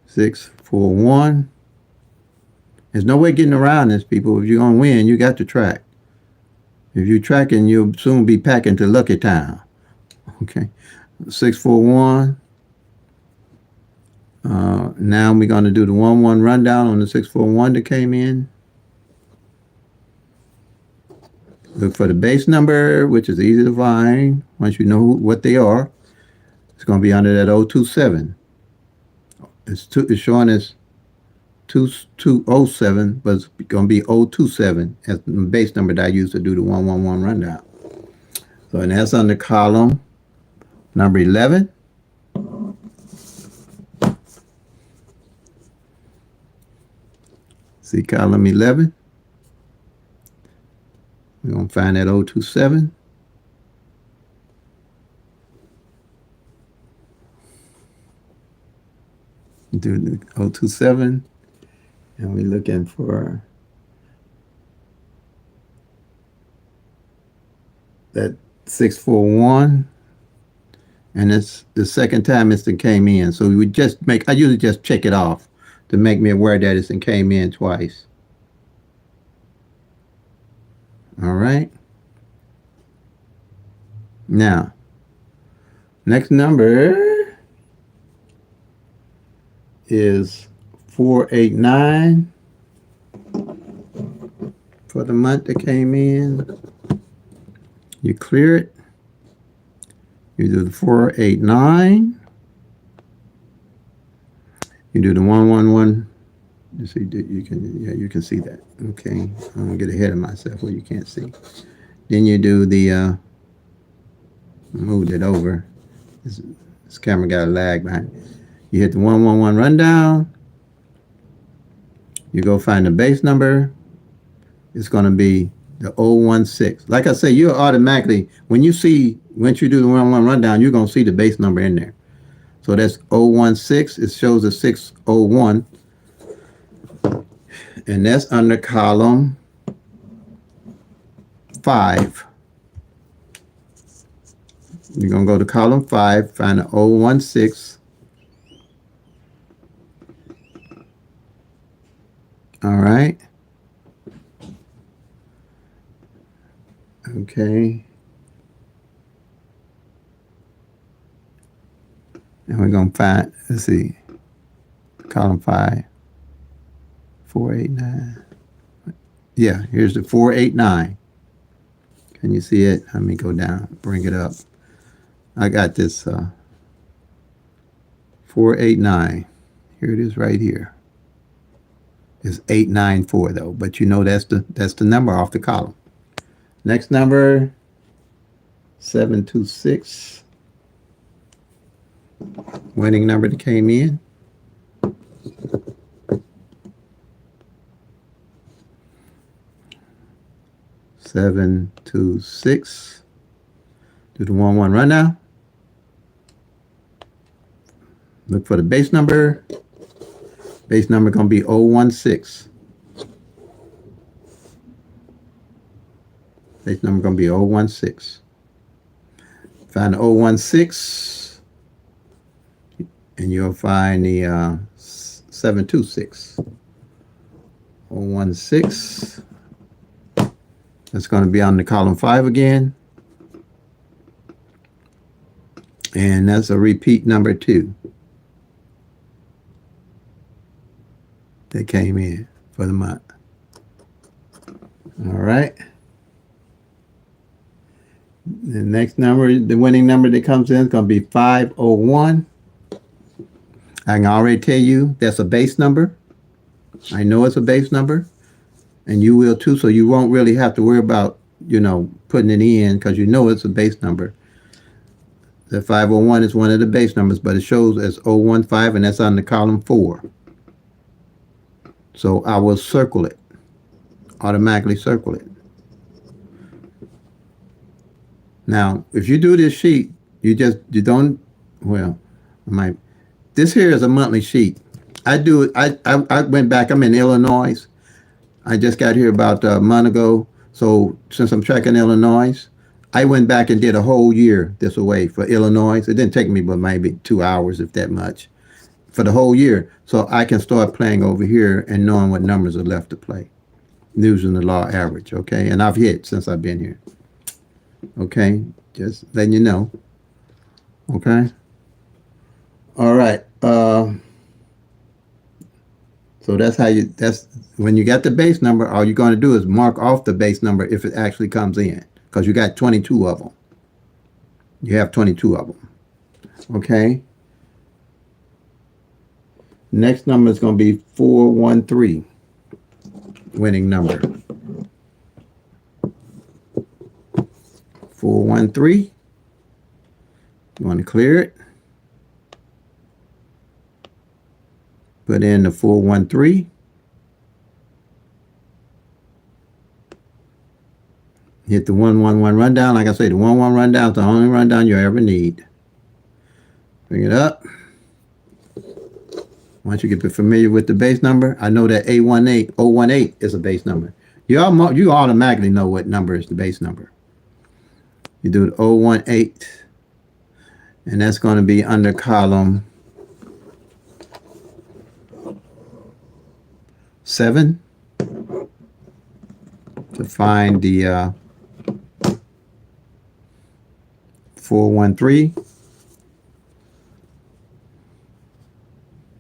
641. There's no way getting around this, people. If you're going to win, you got to track. If you're tracking, you'll soon be packing to Lucky Town. Okay. 641. Now we're going to do the 1-1 rundown on the 641 that came in. Look for the base number, which is easy to find once you know what they are. It's going to be under that 027. It's showing as 2207, but it's going to be 027 as the base number that I use to do the 111 rundown. So, and that's under column number 11. See column 11. We're going to find that 027. Do the 027. And we're looking for that 641. And it's the second time it's came in. So we would I usually just check it off to make me aware that it's came in twice. All right. Now, next number is 489 for the month that came in. You clear it. You do the 489. You do the 111. You see, you can see that. Okay, I'm gonna get ahead of myself where you can't see. Then you do the moved it over. This camera got a lag behind it. You hit the 111 rundown. You go find the base number. It's gonna be the 016. Like I say, you automatically once you do the 111 rundown, you're gonna see the base number in there. So that's 016. It shows a 601. And that's under column 5. You're going to go to column 5, find the 016. All right. Okay. And we're going to find, let's see, column 5. 489. Yeah, here's the 489. Can you see it? Let me go down, bring it up. I got this 489. Here it is right here. It's 894 though, but you know that's the number off the column. Next number 726. Winning number that came in. 726. Do the 1-1 rundown. Look for the base number. Base number going to be 016. Base number going to be 016. Find the 016, and you'll find the 726. 016. That's going to be on the column 5 again. And that's a repeat number 2 that came in for the month. All right. The next number, the winning number that comes in is going to be 501. I can already tell you that's a base number. I know it's a base number, and you will too, so you won't really have to worry about, putting it in because you know it's a base number. The 501 is one of the base numbers, but it shows as 015, and that's on the column 4. So I will circle it, automatically circle it. Now, if you do this sheet, this here is a monthly sheet. I went back, I'm in Illinois. I just got here about a month ago. So since I'm tracking Illinois, I went back and did a whole year this away for Illinois. It didn't take me but maybe 2 hours, if that much, for the whole year. So I can start playing over here and knowing what numbers are left to play, using the law average, okay? And I've hit since I've been here. Okay, just letting you know. Okay. All right. So that's when you got the base number, all you're going to do is mark off the base number if it actually comes in, because you got 22 of them. You have 22 of them. Okay. Next number is going to be 413, winning number. 413. You want to clear it. Put in the 413. Hit the 111 rundown. Like I say, the 111 rundown is the only rundown you ever need. Bring it up. Once you get familiar with the base number, I know that 018 is a base number. You automatically know what number is the base number. You do the 018, and that's going to be under column 7 to find the 413.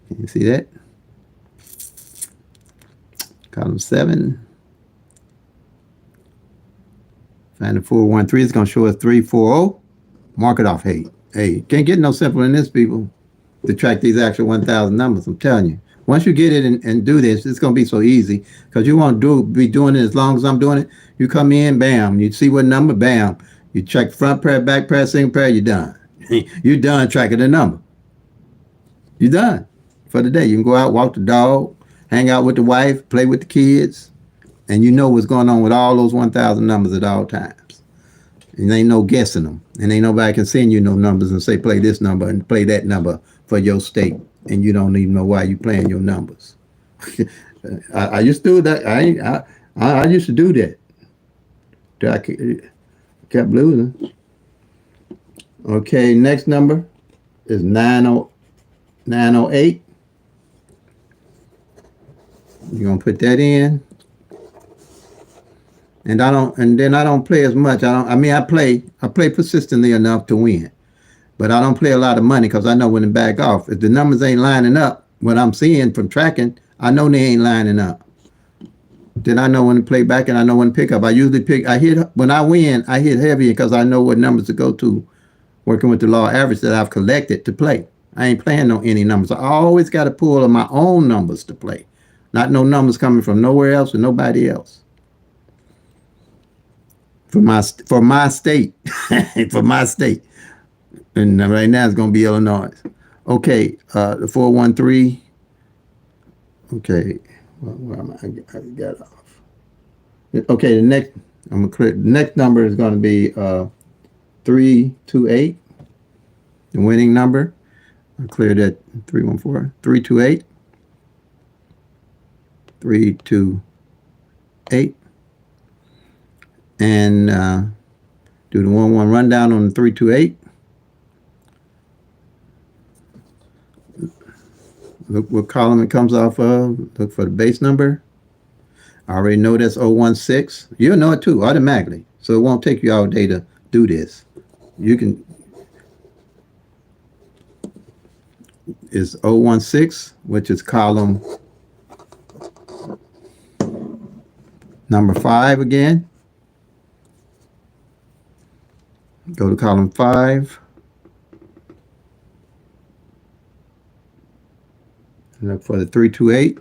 Can you see that? Column 7. Find the 413. It's going to show us 340. Mark it off. Hey, can't get no simpler than this, people, to track these actual 1,000 numbers. I'm telling you. Once you get it and do this, it's going to be so easy, because you won't be doing it as long as I'm doing it. You come in, bam, you see what number, bam. You check front pair, back pair, single pair, you're done. You're done tracking the number. You're done for the day. You can go out, walk the dog, hang out with the wife, play with the kids, and you know what's going on with all those 1,000 numbers at all times. And ain't no guessing them. And ain't nobody can send you no numbers and say, play this number and play that number for your state. And you don't even know why you playing your numbers. I used to do that. I used to do that. I kept losing. Okay, next number is 908. You're gonna put that in. And then I don't play as much. I play persistently enough to win. But I don't play a lot of money, because I know when to back off. If the numbers ain't lining up, what I'm seeing from tracking, I know they ain't lining up. Then I know when to play back, and I know when to pick up. When I win, I hit heavy because I know what numbers to go to, working with the law average that I've collected to play. I ain't playing any numbers. I always got a pool of my own numbers to play. Not no numbers coming from nowhere else or nobody else. For my state. For my state. And right now it's going to be Illinois. Okay, the 413. Okay, where am I got off. Okay, the next number is going to be 328. The winning number. I cleared that 314. 328. 328. And do the 1-1 rundown on the 328. Look what column it comes off of. Look for the base number. I already know that's 016. You'll know it too automatically. So it won't take you all day to do this. You can, is 016, which is column number 5 again. Go to column 5. Look for the 328.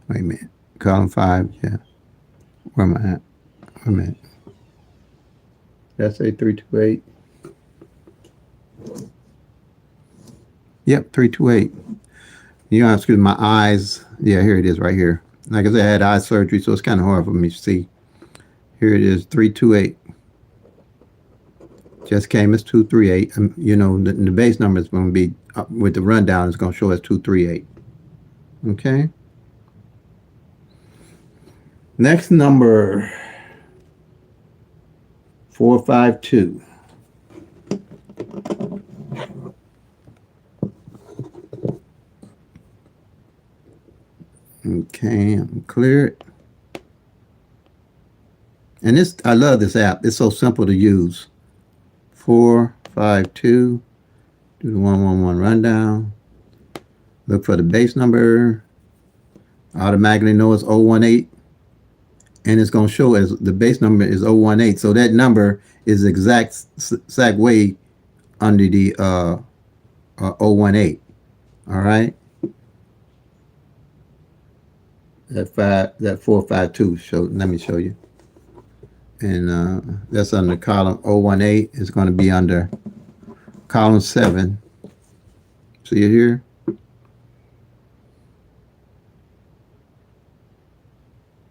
Wait a minute. Column 5, yeah. Where am I at? Wait a minute. Did I say 328? Yep, 328. You know, excuse my eyes. Yeah, here it is right here. Like I said, I had eye surgery, so it's kind of hard for me to see. Here it is, 328. Just came as 238. You know, the base number is going to be, with the rundown, it's going to show as 238. Okay. Next number, 452. Okay, I'm cleared. And this, I love this app. It's so simple to use. 452. Do the 111 rundown. Look for the base number. Automatically know it's 018. And it's going to show as the base number is 018. So that number is exact way under the 018. All right. That 452. Let me show you. And that's under column 018. It's going to be under column 7. See it here?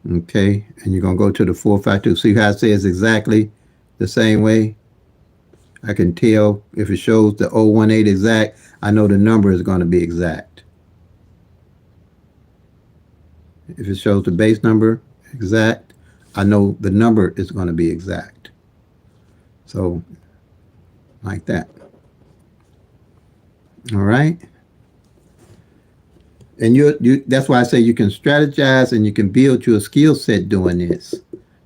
Okay, and you're going to go to the 452. See how it says exactly the same way? I can tell if it shows the 018 exact, I know the number is going to be exact. If it shows the base number exact, I know the number is going to be exact. So, like that. All right. And that's why I say you can strategize and you can build your skill set doing this.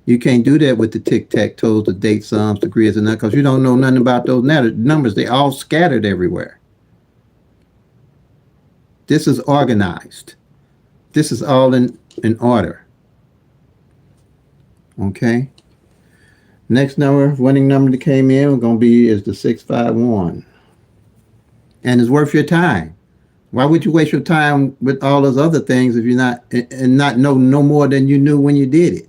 You can't do that with the tic-tac-toes, the date sums, the grids, and that, because you don't know nothing about those numbers. They're all scattered everywhere. This is organized. This is all in order. Okay. Next number, winning number that came in, is the 651. And it's worth your time. Why would you waste your time with all those other things if you're not know no more than you knew when you did it?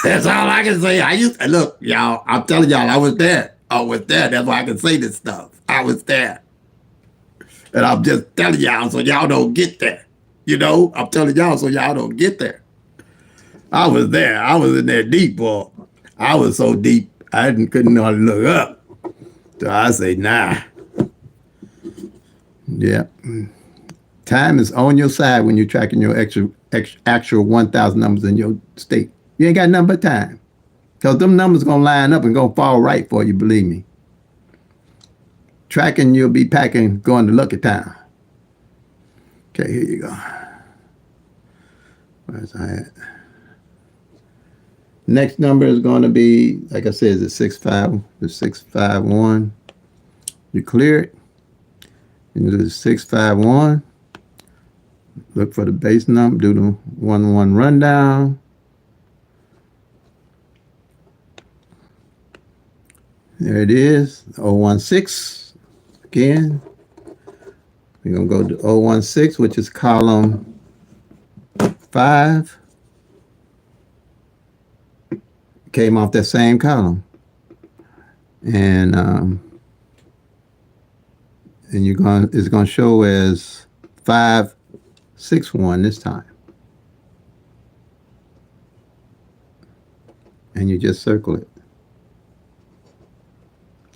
That's all I can say. Look, y'all, I'm telling y'all, I was there. I was there. That's why I can say this stuff. I was there. And I'm just telling y'all so y'all don't get there. You know, I'm telling y'all so y'all don't get there. I was there. I was in there deep, boy. I was so deep, I couldn't know how to look up. So I say, nah. Yeah. Time is on your side when you're tracking your actual 1,000 numbers in your state. You ain't got nothing but time. Because them numbers going to line up and going to fall right for you, believe me. Tracking, you'll be packing, going to Lucky Town. Okay, here you go. Where's I at? Next number is going to be, like I said, the 651. You clear it. You do the 651. Look for the base number. Do the 1-1 rundown. There it is. 016. Again. We're going to go to 016, which is column 5. Came off that same column. And it's going to show as 561 this time. And you just circle it.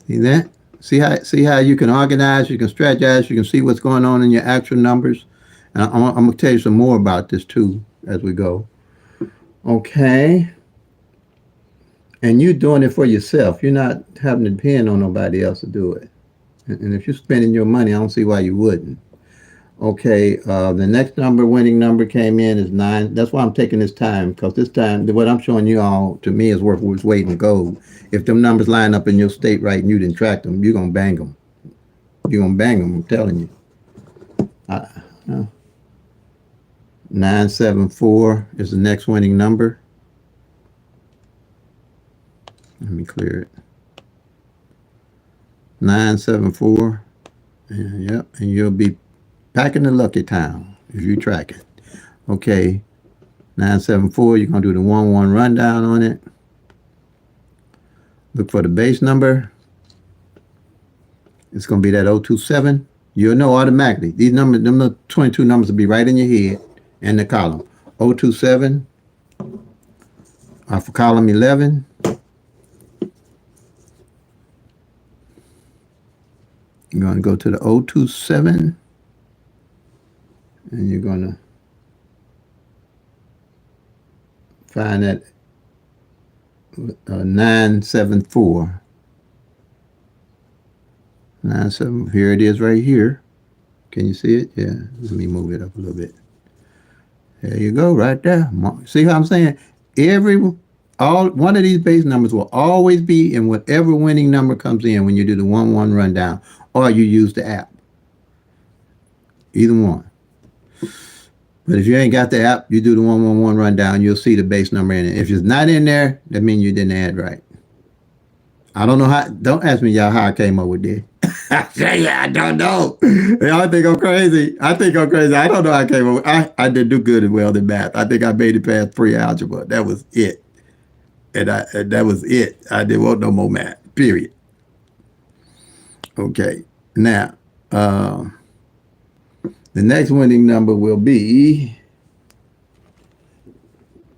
See that? See how you can organize, you can strategize, you can see what's going on in your actual numbers. And I'm going to tell you some more about this too as we go. Okay. And you're doing it for yourself. You're not having to depend on nobody else to do it. And if you're spending your money, I don't see why you wouldn't. Okay, the next number, winning number came in is 9. That's why I'm taking this time, because this time, what I'm showing you all, to me, is worth its weight in gold. If them numbers line up in your state right and you didn't track them, you're going to bang them. You're going to bang them, I'm telling you. 974 is the next winning number. Let me clear it. 974. And, yep, and you'll be packing the lucky town if you track it. Okay, 974, you're going to do the 1-1 rundown on it. Look for the base number. It's going to be that 027. You'll know automatically. These numbers, them 22 numbers will be right in your head and the column. 027 for column 11. You're going to go to the 027 and you're going to find that 974. 97. Here it is right here. Can you see it? Yeah. Let me move it up a little bit. There you go, right there. See how I'm saying? One of these base numbers will always be in whatever winning number comes in when you do the 1-1 rundown, or you use the app. Either one. But if you ain't got the app, you do the 1-1 rundown, you'll see the base number in it. If it's not in there, that means you didn't add right. I don't know how. Don't ask me, y'all, how I came up with this. I don't know. Y'all think I'm crazy. I think I'm crazy. I don't know how I came up with. I didn't do good and well in math. I think I made it past pre-algebra. That was it. And that was it. I didn't want no more math. Period. Okay. Now, the next winning number will be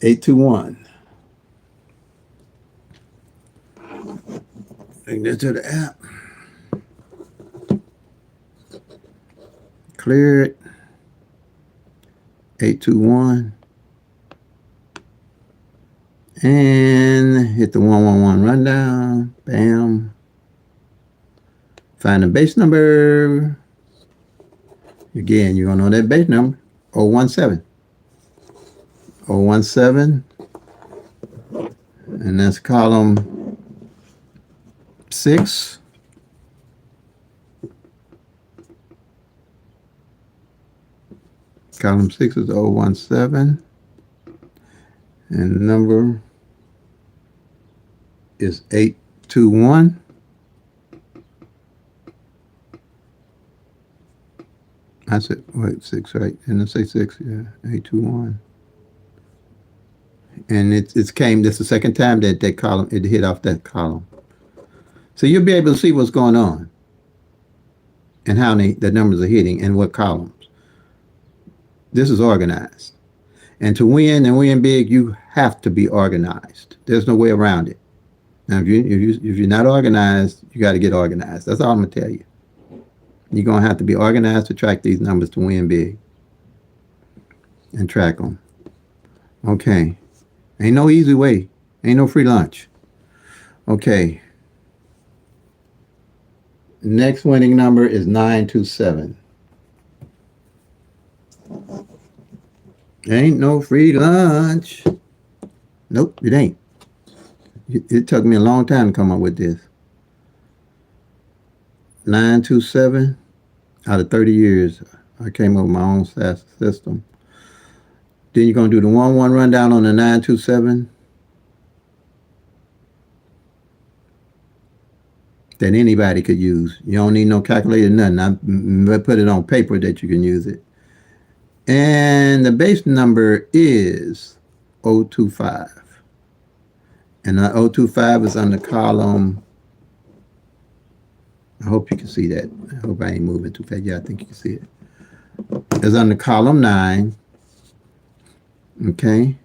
821. Bring this to the app. Clear it. 821. And hit the 1-1 rundown. Bam. Find the base number. Again, you're going to know that base number. 017. 017. And that's column 6. Column 6 is 017. And the number is 821. I said, wait, 6, right? And I say 6, yeah, 821. And it's came, this is the second time that column, it hit off that column. So you'll be able to see what's going on and how the numbers are hitting and what columns. This is organized. And to win and win big, you have to be organized. There's no way around it. Now, if you're not organized, you got to get organized. That's all I'm going to tell you. You're going to have to be organized to track these numbers to win big. And track them. Okay. Ain't no easy way. Ain't no free lunch. Okay. Next winning number is 927. Ain't no free lunch. Nope, it ain't. It took me a long time to come up with this. 927. Out of 30 years, I came up with my own system. Then you're going to do the 1-1 rundown on the 927. That anybody could use. You don't need no calculator, nothing. I put it on paper that you can use it. And the base number is 025. And the 025 is on the column. I hope you can see that. I hope I ain't moving too fast. Yeah, I think you can see it. It's on the column 9. Okay.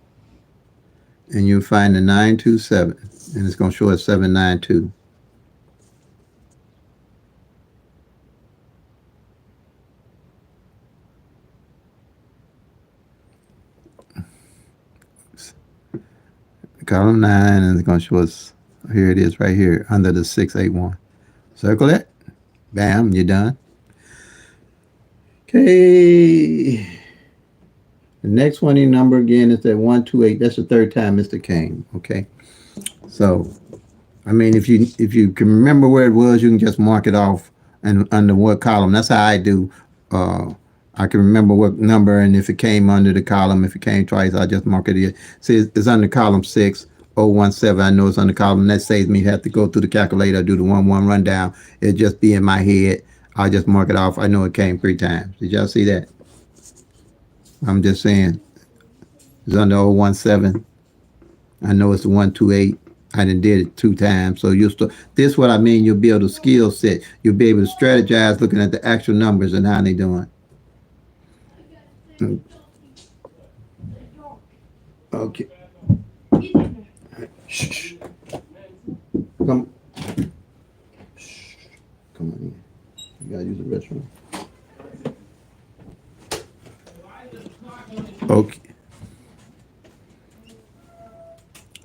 And you'll find the 927. And it's going to show us 792. Column 9, and it's going to show us, here it is right here, under the 681. Circle it. Bam, you're done. Okay. The next winning number again is that 128. That's the third time Mr. came. Okay. So, I mean, if you can remember where it was, you can just mark it off and under what column. That's how I do. I can remember what number, and if it came under the column, if it came twice, I just mark it here. See, it's under column 6017. I know it's under column. That saves me have to go through the calculator, do the 1-1 rundown. It'll just be in my head. I'll just mark it off. I know it came 3 times. Did y'all see that? I'm just saying. It's under 017. I know it's the 128. I done did it 2 times. So you'll still, this what I mean, you'll build a skill set. You'll be able to strategize looking at the actual numbers and how they doing. Okay. Shh. Come. Shh. Come on in. You gotta use the restroom. Okay.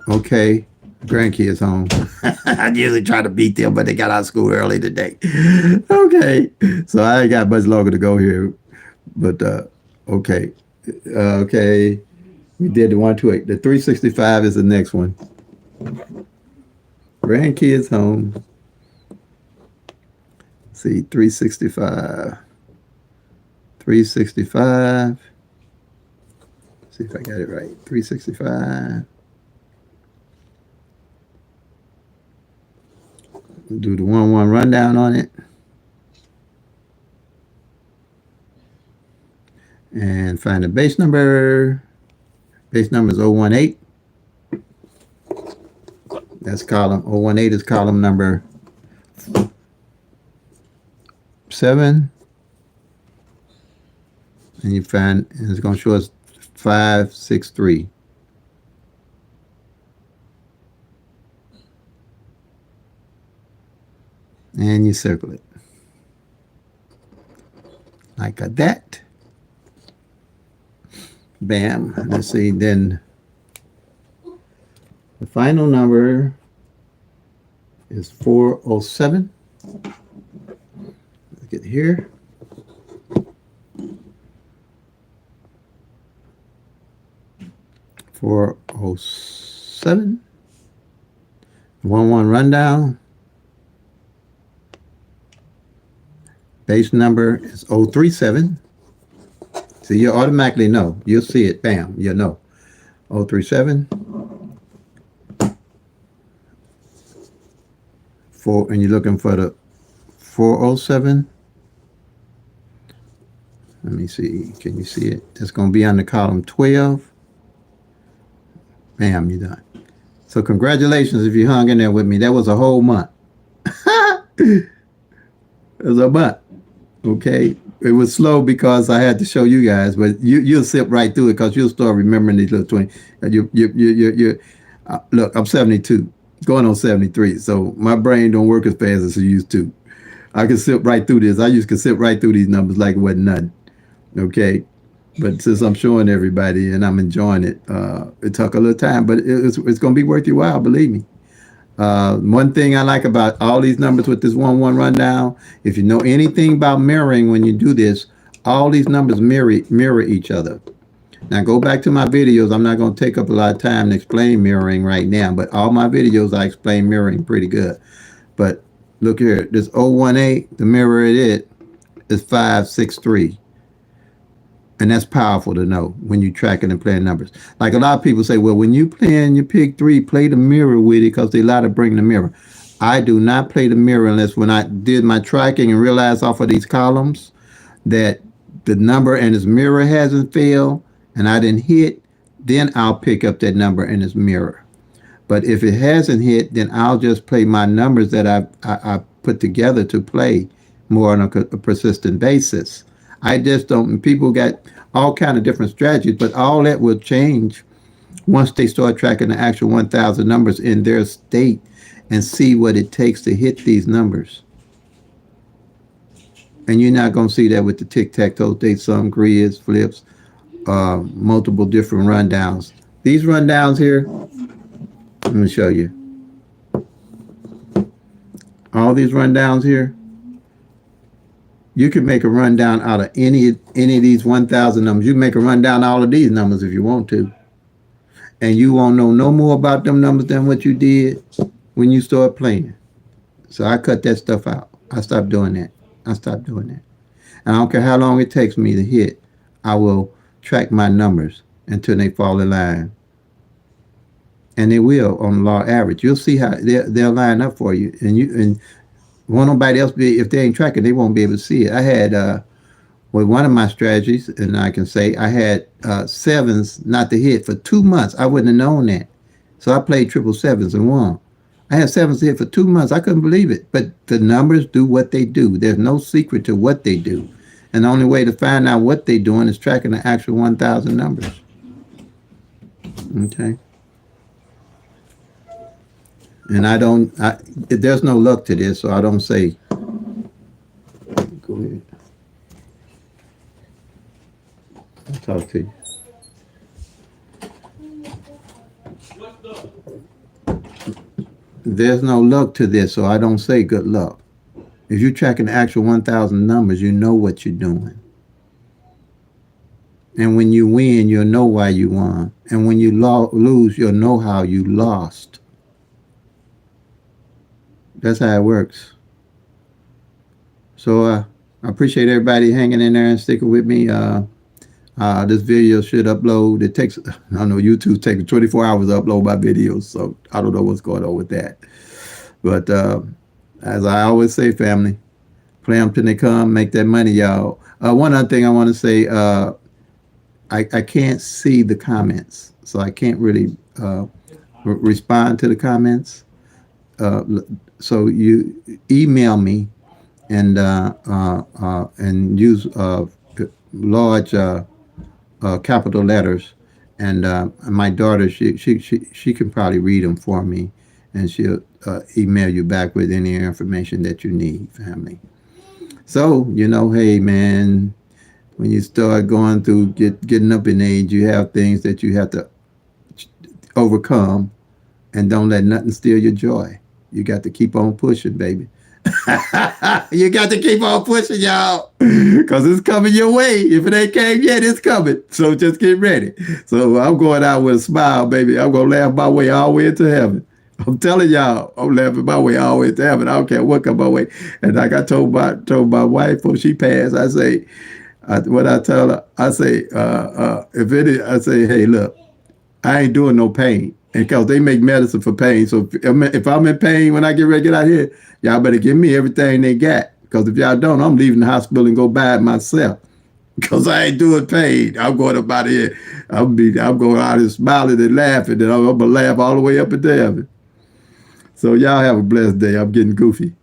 Okay. Grandkids home. I usually try to beat them, but they got out of school early today. Okay. So I ain't got much longer to go here. But okay. Okay. We did the 128. The 365 is the next one. Grandkids home. See, 365. 365. See if I got it right. 365. Do the 1-1 rundown on it. And find the base number. Base number is 018. That's column 018 is column number 7. And you find, and it's going to show us 563. And you circle it like that. Bam. Let's see. Then the final number is 407. Let's get here. $407. 1-1 rundown. Base number is 037. So you automatically know. You'll see it. Bam. You'll know. 037. 4, and you're looking for the 407. Let me see. Can you see it? It's going to be on the column 12. Bam. You're done. So congratulations if you hung in there with me. That was a whole month. It was a month. Okay, it was slow because I had to show you guys, but you'll sip right through it because you'll start remembering these little 20. Look, I'm 72, going on 73, so my brain don't work as fast as it used to. I can sip right through this. I used to sip right through these numbers like it wasn't nothing. Okay, but since I'm showing everybody and I'm enjoying it, it took a little time, but it's going to be worth your while, believe me. One thing I like about all these numbers with this 1-1 rundown, if you know anything about mirroring when you do this, all these numbers mirror each other. Now go back to my videos. I'm not going to take up a lot of time to explain mirroring right now, but all my videos I explain mirroring pretty good. But look here, this 018, the mirror it is 563. And that's powerful to know when you're tracking and playing numbers. Like a lot of people say, well, when you playing your pick 3, play the mirror with it because they allowed to bring the mirror. I do not play the mirror unless when I did my tracking and realized off of these columns that the number and its mirror hasn't failed and I didn't hit, then I'll pick up that number and its mirror. But if it hasn't hit, then I'll just play my numbers that I put together to play more on a persistent basis. I just don't, people got all kind of different strategies, but all that will change once they start tracking the actual 1,000 numbers in their state and see what it takes to hit these numbers. And you're not going to see that with the tic-tac-toe, date sum, grids, flips, multiple different rundowns. These rundowns here, let me show you. All these rundowns here, You can make a rundown out of any of these 1,000 numbers. You can make a rundown all of these numbers if you want to, and you won't know no more about them numbers than what you did when you start playing. So I cut that stuff out. I stopped doing that. I stopped doing that. And I don't care how long it takes me to hit. I will track my numbers until they fall in line. And they will on the law average. You'll see how they'll line up for you. And won't nobody else be, if they ain't tracking, they won't be able to see it. I had with one of my strategies, and I can say I had sevens not to hit for 2 months. I wouldn't have known that. So I played triple sevens and won. I had sevens to hit for 2 months. I couldn't believe it. But the numbers do what they do. There's no secret to what they do. And the only way to find out what they're doing is tracking the actual 1,000 numbers. Okay. And there's no luck to this, so I don't say, go ahead. I'll talk to you. There's no luck to this, so I don't say good luck. If you're tracking the actual 1,000 numbers, you know what you're doing. And when you win, you'll know why you won. And when you lose, you'll know how you lost. That's how it works. So I appreciate everybody hanging in there and sticking with me. This video should upload. It takes, I know YouTube takes 24 hours to upload my videos, so I don't know what's going on with that. But as I always say, family, play them till they come, make that money, y'all. One other thing I want to say, I can't see the comments, so I can't really respond to the comments. So you email me and use large capital letters, and my daughter, she can probably read them for me, and she'll email you back with any information that you need, family. So, you know, hey man, when you start going through getting up in age, you have things that you have to overcome, and don't let nothing steal your joy. You got to keep on pushing, baby. You got to keep on pushing, y'all, because it's coming your way. If it ain't came yet, it's coming. So just get ready. So I'm going out with a smile, baby. I'm going to laugh my way all the way into heaven. I'm telling y'all, I'm laughing my way all the way to heaven. I don't care what come my way. And like I told my wife before she passed, I say, what I tell her, I say, I say, hey, look, I ain't doing no pain. And because they make medicine for pain. So if I'm in pain when I get ready to get out here, y'all better give me everything they got. Because if y'all don't, I'm leaving the hospital and go buy it myself. Because I ain't doing pain. I'm going up out of here. I'm going out here smiling and laughing. And I'm going to laugh all the way up into heaven. So y'all have a blessed day. I'm getting goofy.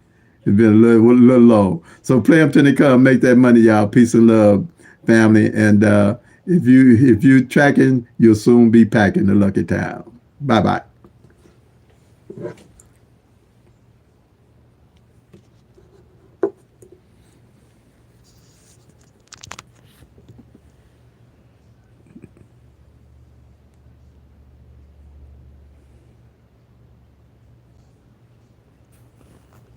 It's been a little long. So play them till they come. Make that money, y'all. Peace and love, family. And if you're tracking, you'll soon be packing the lucky town. Bye-bye.